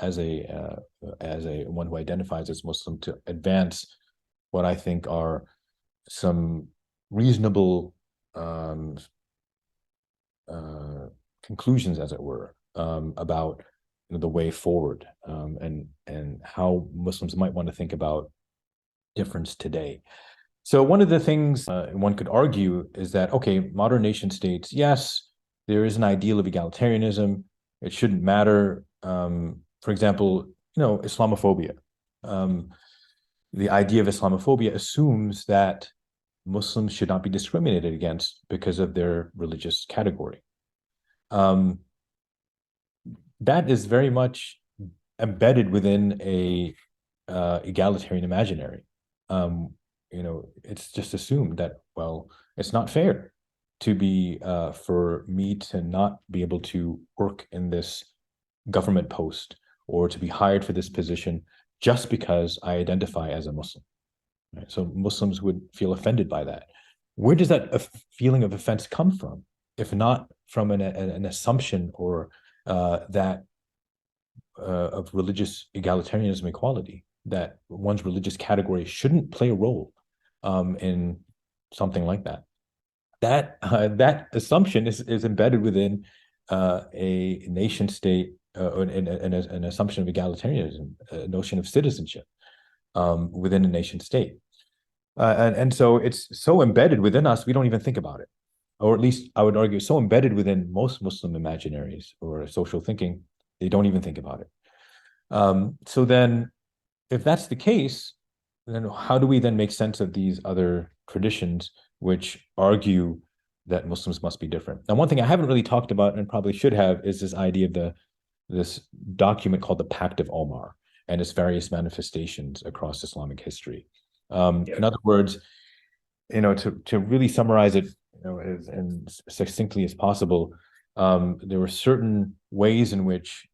one who identifies as Muslim, to advance what I think are some reasonable conclusions, as it were, about the way forward, and how Muslims might want to think about difference today. So one of the things one could argue is that, okay, modern nation states, yes, there is an ideal of egalitarianism. It shouldn't matter. For example, Islamophobia. The idea of Islamophobia assumes that Muslims should not be discriminated against because of their religious category. That is very much embedded within a egalitarian imaginary. It's just assumed that, well, it's not fair to be for me to not be able to work in this government post or to be hired for this position just because I identify as a Muslim. Right? So Muslims would feel offended by that. Where does that feeling of offense come from, if not from an assumption or that of religious egalitarianism equality, that one's religious category shouldn't play a role in something like that? That assumption is embedded within a nation state, an assumption of egalitarianism, a notion of citizenship within a nation state. And so it's so embedded within us, we don't even think about it. Or at least I would argue so embedded within most Muslim imaginaries or social thinking, they don't even think about it. So then if that's the case, then how do we then make sense of these other traditions which argue that Muslims must be different? Now, one thing I haven't really talked about and probably should have is this idea of this document called the Pact of Umar and its various manifestations across Islamic history. In other words, to really summarize it as succinctly as possible, there were certain ways in which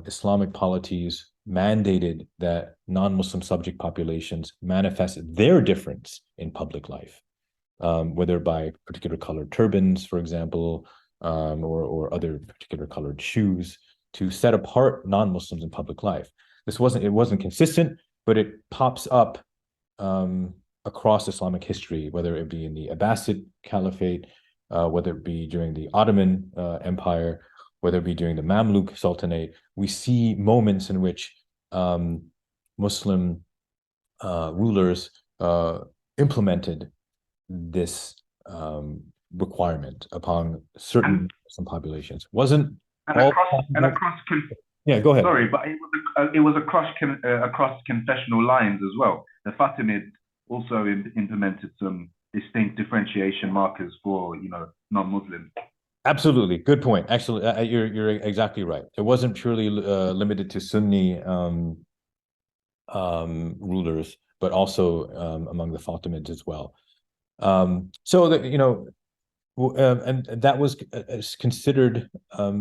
Islamic polities mandated that non-Muslim subject populations manifest their difference in public life, whether by particular colored turbans, for example, or other particular colored shoes, to set apart non-Muslims in public life. It wasn't consistent, but it pops up across Islamic history, whether it be in the Abbasid Caliphate, whether it be during the Ottoman Empire, whether it be during the Mamluk Sultanate. We see moments in which Muslim rulers implemented this requirement upon certain Muslim populations. Wasn't and all across yeah, go ahead. Sorry, but it was across confessional lines as well. The Fatimids also implemented some distinct differentiation markers for non-Muslims. Absolutely, good point. Actually, you're exactly right. It wasn't purely limited to Sunni rulers, but also among the Fatimids as well. So that and that was considered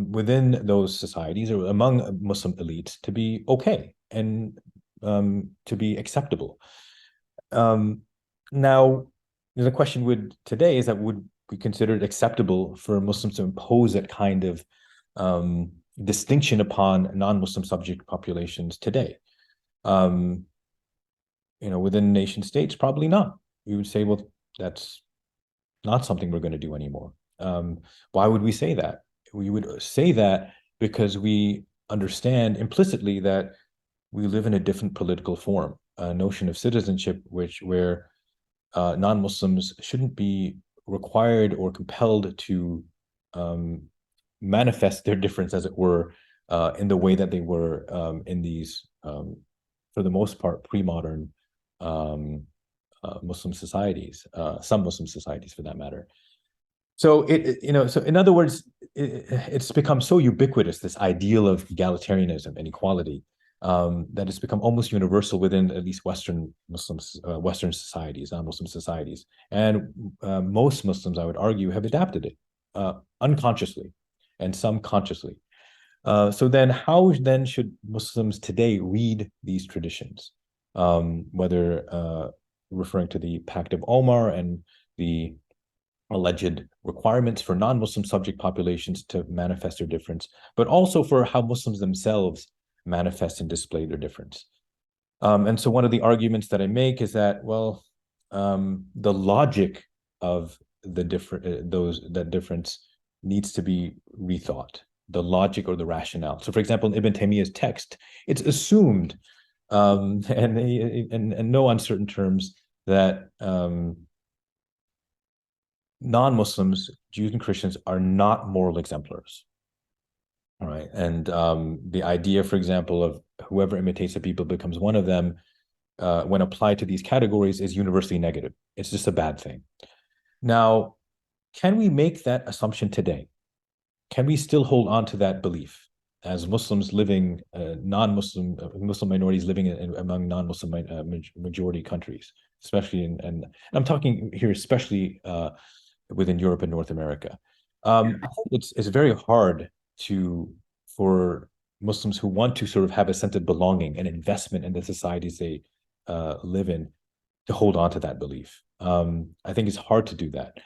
within those societies or among Muslim elites to be okay and to be acceptable. Now, the question today is that would be considered acceptable for Muslims to impose that kind of distinction upon non-Muslim subject populations today? Within nation states, probably not. We would say, well, that's not something we're going to do anymore. Why would we say that? We would say that because we understand implicitly that we live in a different political form, a notion of citizenship, where non-Muslims shouldn't be required or compelled to manifest their difference, as it were, in the way that they were in these, for the most part, pre-modern Muslim societies, some Muslim societies for that matter. So so in other words, it's become so ubiquitous, this ideal of egalitarianism and equality, that it's become almost universal within at least Western Muslims, Western societies, non-Muslim societies. And most Muslims, I would argue, have adapted it unconsciously and some consciously. So then how then should Muslims today read these traditions? Whether referring to the Pact of Umar and the alleged requirements for non-Muslim subject populations to manifest their difference, but also for how Muslims themselves manifest and display their difference. And so one of the arguments that I make is that, well, the logic of the that difference needs to be rethought, the logic or the rationale. So for example, in Ibn Taymiyyah's text, it's assumed and in no uncertain terms that non-Muslims, Jews and Christians, are not moral exemplars. All right. And the idea, for example, of whoever imitates the people becomes one of them, when applied to these categories, is universally negative. It's just a bad thing. Now, can we make that assumption today? Can we still hold on to that belief as Muslims living, non-Muslim, Muslim minorities living among non-Muslim majority countries, especially and I'm talking here especially within Europe and North America? I think it's very hard for Muslims who want to sort of have a sense of belonging and investment in the societies they live in to hold on to that belief. I think it's hard to do that.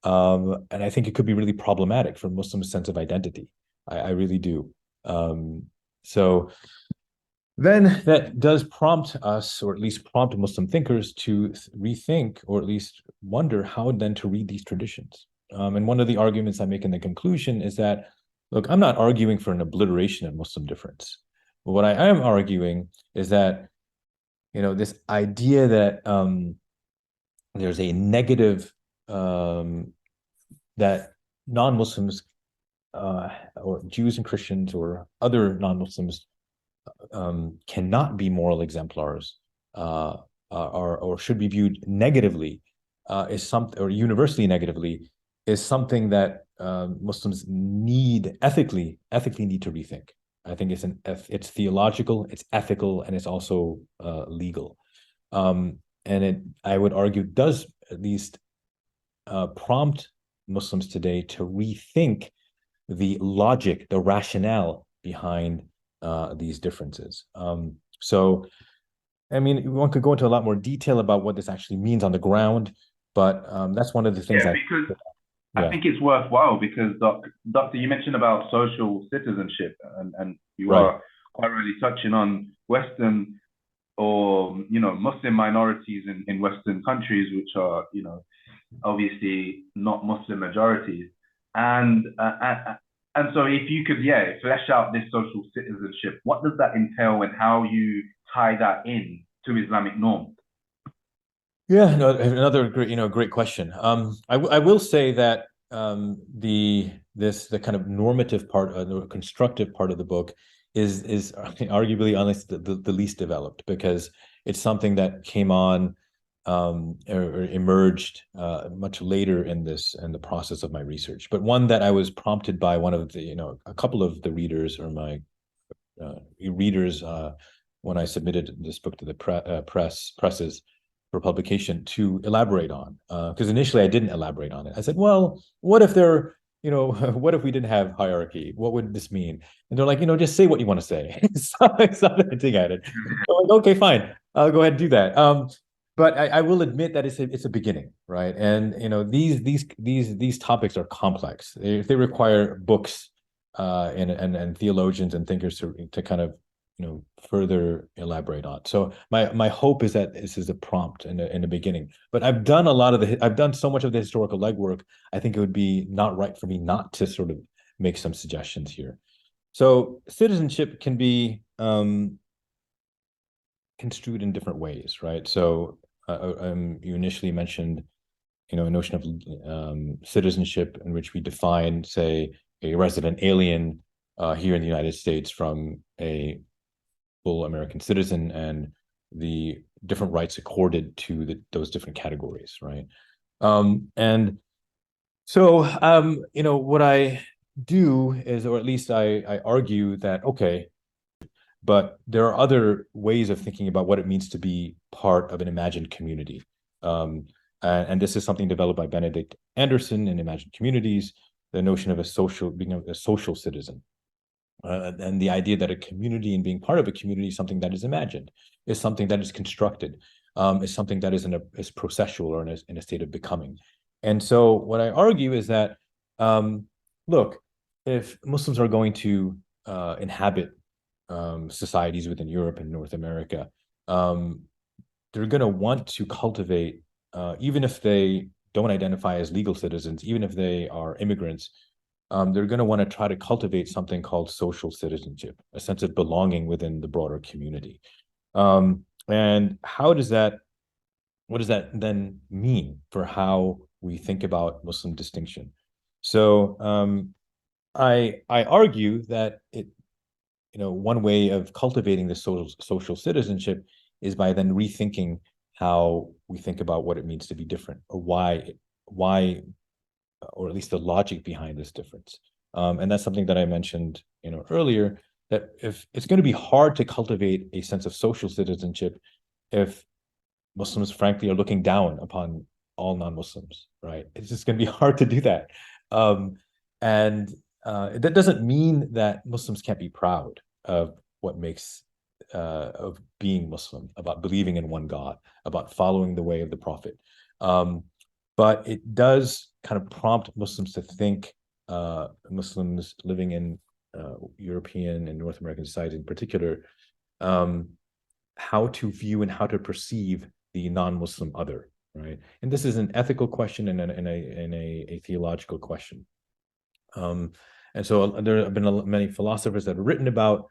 And I think it could be really problematic for Muslims' sense of identity. I really do. So then that does prompt us, or at least prompt Muslim thinkers, to rethink or at least wonder how then to read these traditions. And one of the arguments I make in the conclusion is that, look, I'm not arguing for an obliteration of Muslim difference. But what I am arguing is that, this idea that there's a negative, that non-Muslims or Jews and Christians or other non-Muslims cannot be moral exemplars or should be viewed negatively, is something, or universally negatively, is something that Muslims ethically need to rethink. I think it's theological, it's ethical, and it's also legal. And I would argue, does at least prompt Muslims today to rethink the logic, the rationale behind these differences. So, I mean, one could go into a lot more detail about what this actually means on the ground, but that's one of the things Yeah, because I yeah, think it's worthwhile because Doctor, you mentioned about social citizenship, and you right. are quite really touching on Western or Muslim minorities in Western countries, which are obviously not Muslim majorities, and so if you could flesh out this social citizenship, what does that entail and how you tie that in to Islamic norms? Yeah, no, another great question. I will say that the kind of normative part, the constructive part of the book is arguably honest the least developed, because it's something that came on or emerged much later in the process of my research, but one that I was prompted by one of the a couple of the readers or my readers when I submitted this book to the presses for publication to elaborate on. Because initially I didn't elaborate on it. I said, well, what if there, what if we didn't have hierarchy? What would this mean? And they're like, just say what you want to say. Stop hinting at it. So like, okay, fine. I'll go ahead and do that. But I will admit that it's a beginning, right? And these topics are complex. They require books and theologians and thinkers to kind of further elaborate on. So my hope is that this is a prompt in the beginning. But I've done so much of the historical legwork. I think it would be not right for me not to sort of make some suggestions here. So citizenship can be construed in different ways, right? So you initially mentioned a notion of citizenship, in which we define, say, a resident alien here in the United States from a full American citizen, and the different rights accorded to those different categories, right? And so, what I do is, or at least I argue that, okay, but there are other ways of thinking about what it means to be part of an imagined community. And this is something developed by Benedict Anderson in Imagined Communities, the notion of being a social citizen. And the idea that a community and being part of a community is something that is imagined, is something that is constructed, is something that is processual or in a state of becoming. And so what I argue is that, look, if Muslims are going to inhabit societies within Europe and North America, they're going to want to cultivate, even if they don't identify as legal citizens, even if they are immigrants, they're going to want to try to cultivate something called social citizenship, a sense of belonging within the broader community. And what does that then mean for how we think about Muslim distinction? So I argue that one way of cultivating the social citizenship is by then rethinking how we think about what it means to be different, or why, or at least the logic behind this difference. And that's something that I mentioned, earlier, that if it's going to be hard to cultivate a sense of social citizenship if Muslims, frankly, are looking down upon all non-Muslims, right? It's just going to be hard to do that. And that doesn't mean that Muslims can't be proud of what makes of being Muslim, about believing in one God, about following the way of the Prophet. But it does kind of prompt Muslims to think, Muslims living in European and North American society in particular, how to view and how to perceive the non-Muslim other, right? And this is an ethical question and a theological question. And so there have been many philosophers that have written about,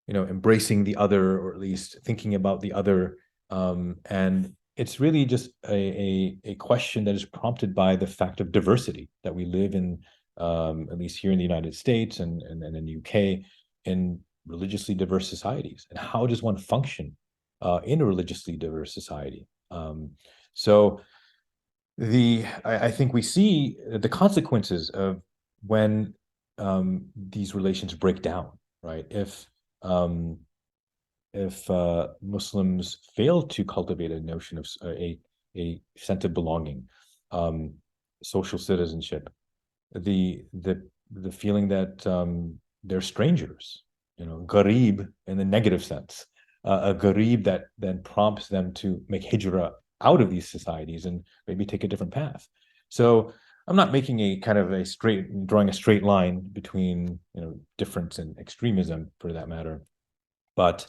embracing the other, or at least thinking about the other. And it's really just a question that is prompted by the fact of diversity, that we live in, at least here in the United States and in the UK, in religiously diverse societies. And how does one function in a religiously diverse society? So I think we see the consequences of when these relations break down, right? If Muslims fail to cultivate a notion of a sense of belonging, social citizenship, the feeling that they're strangers, gharib in the negative sense, a gharib that then prompts them to make hijrah out of these societies and maybe take a different path. So I'm not making drawing a straight line between difference and extremism for that matter, but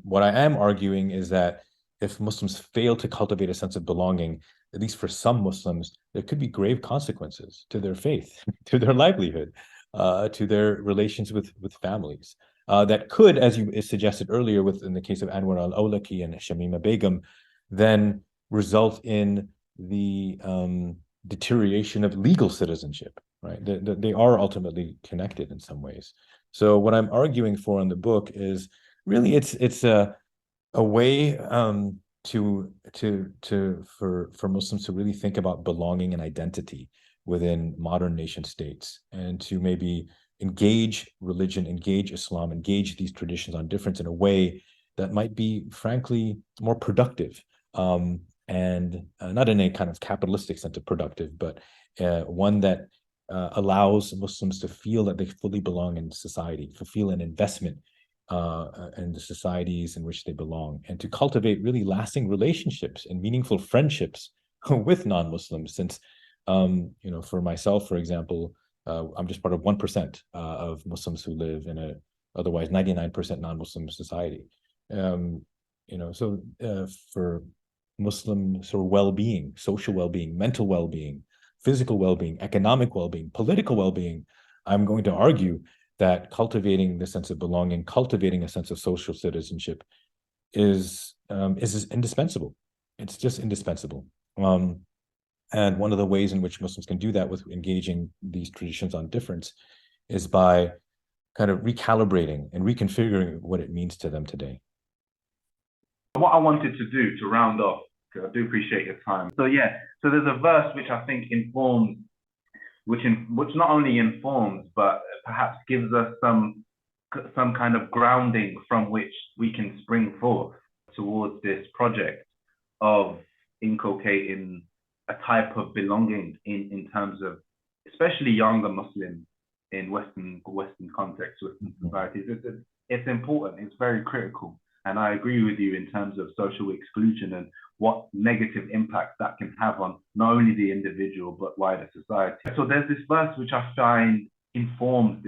what I am arguing is that if Muslims fail to cultivate a sense of belonging, at least for some Muslims, there could be grave consequences to their faith, to their livelihood, to their relations with families. That could, as you suggested earlier, in the case of Anwar al-Awlaki and Shamima Begum, then result in the deterioration of legal citizenship, right? They are ultimately connected in some ways. So what I'm arguing for in the book is really it's a way for Muslims to really think about belonging and identity within modern nation states, and to maybe engage religion, engage Islam, engage these traditions on difference in a way that might be, frankly, more productive, and not in a kind of capitalistic sense of productive, but one that allows Muslims to feel that they fully belong in society, to feel an investment in the societies in which they belong, and to cultivate really lasting relationships and meaningful friendships with non-Muslims. Since, for myself, for example, I'm just part of 1% of Muslims who live in a otherwise 99% non-Muslim society. For Muslim sort of well-being, social well-being, mental well-being, physical well-being, economic well-being, political well-being, I'm going to argue that cultivating the sense of belonging, cultivating a sense of social citizenship is indispensable. It's just indispensable. And one of the ways in which Muslims can do that with engaging these traditions on difference is by kind of recalibrating and reconfiguring what it means to them today. What I wanted to do to round off, because I do appreciate your time. So there's a verse which I think informs, which not only informs, but perhaps gives us some kind of grounding from which we can spring forth towards this project of inculcating a type of belonging in terms of especially younger Muslims in Western contexts, Western societies. It's important, it's very critical. And I agree with you in terms of social exclusion and what negative impact that can have on not only the individual, but wider society. So there's this verse which I find informs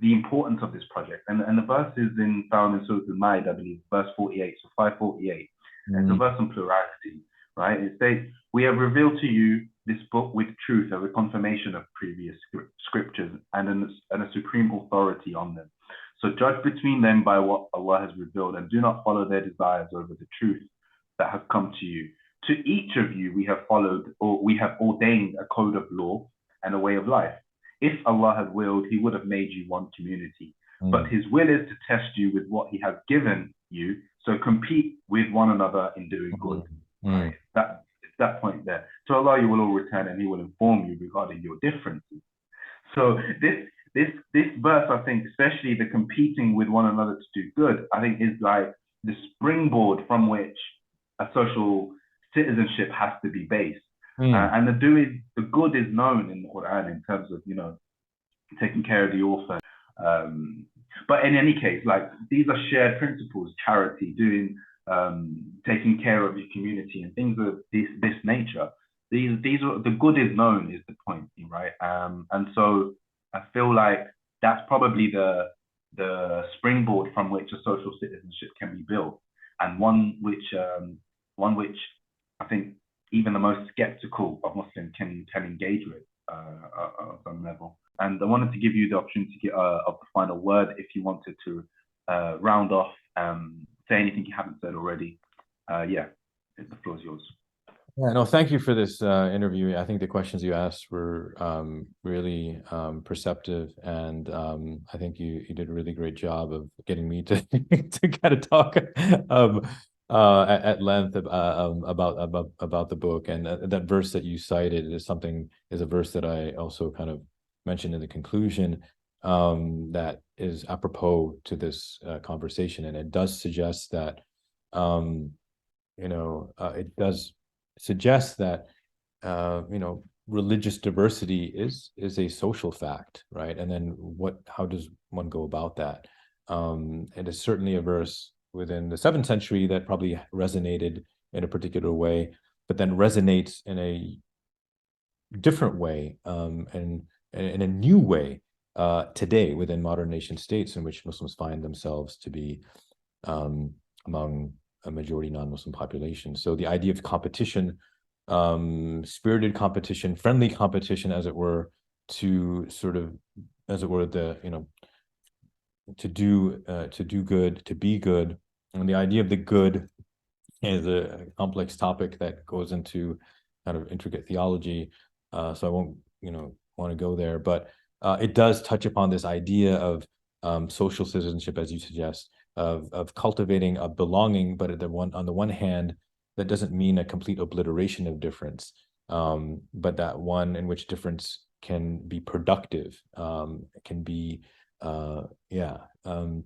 the importance of this project. And the verse is found in Surah Al-Ma'idah, I believe, verse 48, so 548. It's a verse on plurality, right? It states, "We have revealed to you this book with truth as a confirmation of previous scriptures and a supreme authority on them. So judge between them by what Allah has revealed, and do not follow their desires over the truth that has come to you. To each of you we have ordained a code of law and a way of life. If Allah had willed, He would have made you one community. But His will is to test you with what He has given you. So compete with one another in doing good." Right? That point there. To Allah you will all return, and He will inform you regarding your differences. So this verse, I think, especially the competing with one another to do good, I think is like the springboard from which a social citizenship has to be based. And the good is known in the Quran in terms of, taking care of the orphan. But in any case, like, these are shared principles: charity, taking care of your community, and things of this nature. These are the good is known, is the point, right? And so I feel like that's probably the springboard from which a social citizenship can be built, and one which I think even the most skeptical of Muslims can engage with on some level. And I wanted to give you the opportunity of the final word if you wanted to round off, say anything you haven't said already. The floor is yours. Yeah, no, thank you for this interview. I think the questions you asked were really perceptive, and I think you did a really great job of getting me to to kind of talk at length about the book. And that verse that you cited is a verse that I also kind of mentioned in the conclusion, that is apropos to this conversation, and it does suggest that it does suggest that religious diversity is a social fact, right? And then how does one go about that? It is certainly a verse within the 7th century that probably resonated in a particular way, but then resonates in a different way, and in a new way today within modern nation states in which Muslims find themselves to be among a majority non-Muslim population. So the idea of competition, spirited competition, friendly competition, as it were, to sort of, as it were, to do good, to be good. And the idea of the good is a complex topic that goes into kind of intricate theology. So I won't, want to go there, but it does touch upon this idea of social citizenship, as you suggest, of cultivating a belonging, but on the one hand, that doesn't mean a complete obliteration of difference, but that one in which difference can be productive, can be, and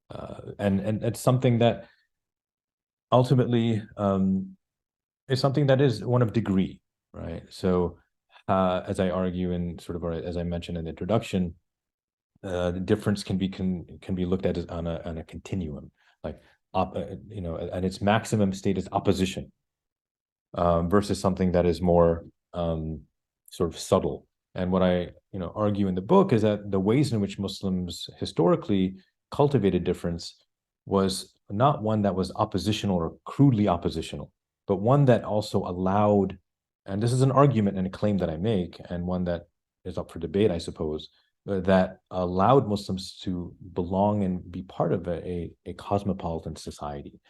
it's something that ultimately is something that is one of degree, right? So as I argue in sort of, or as I mentioned in the introduction, the difference can be looked at as on a continuum, like at its maximum state is opposition, versus something that is more sort of subtle. And what I argue in the book is that the ways in which Muslims historically cultivated difference was not one that was oppositional or crudely oppositional, but one that also allowed, and this is an argument and a claim that I make, and one that is up for debate, I suppose, that allowed Muslims to belong and be part of a cosmopolitan society.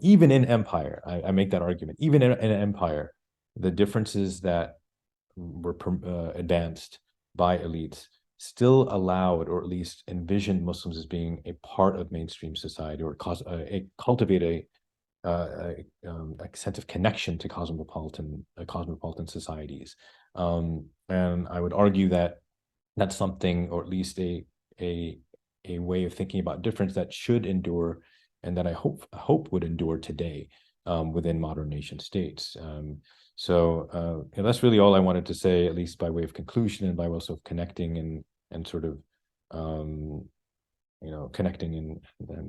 Even in empire, I make that argument, even in an empire, the differences that were advanced by elites still allowed, or at least envisioned, Muslims as being a part of mainstream society, or cultivate a sense of connection to cosmopolitan societies. And I would argue that that's something, or at least a way of thinking about difference that should endure, and that I hope would endure today within modern nation states. So that's really all I wanted to say, at least by way of conclusion, and by also connecting and sort of connecting and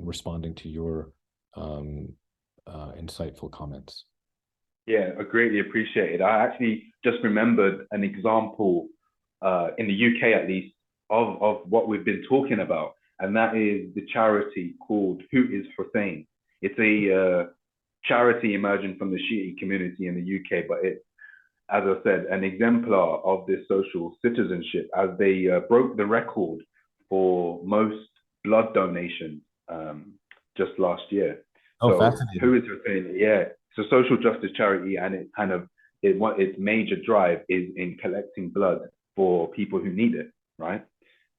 responding to your insightful comments. Yeah, I greatly appreciate it. I actually just remembered an example in the UK, at least, of what we've been talking about, and that is the charity called Who is Hussain? It's a charity emerging from the Shiite community in the UK, but it's, as I said, an exemplar of this social citizenship, as they broke the record for most blood donations just last year. Oh, so fascinating. Who is Hussain? Yeah, it's a social justice charity, and it kind of its major drive is in collecting blood for people who need it, right?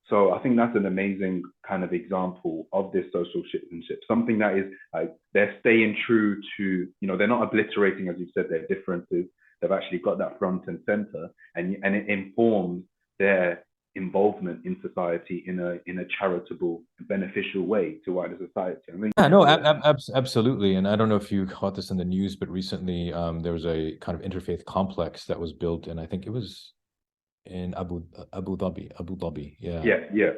So I think that's an amazing kind of example of this social citizenship, something that is like they're staying true to, they're not obliterating, as you said, their differences. They've actually got that front and center, and it informs their involvement in society in a charitable, beneficial way to wider society. I think absolutely. And I don't know if you caught this in the news, but recently there was a kind of interfaith complex that was built, and I think it was in Abu Dhabi. Yeah.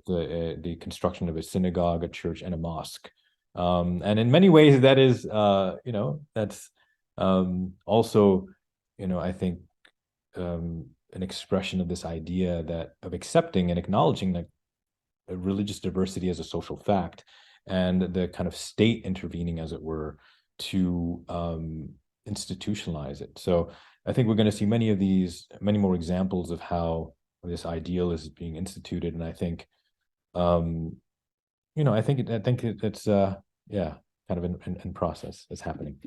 The construction of a synagogue, a church, and a mosque. And in many ways, that is, that's also, I think, an expression of this idea of accepting and acknowledging that religious diversity as a social fact, and the kind of state intervening, as it were, to institutionalize it. So I think we're going to see many more examples of how this ideal is being instituted, and I think, I think it's kind of in process. It's happening.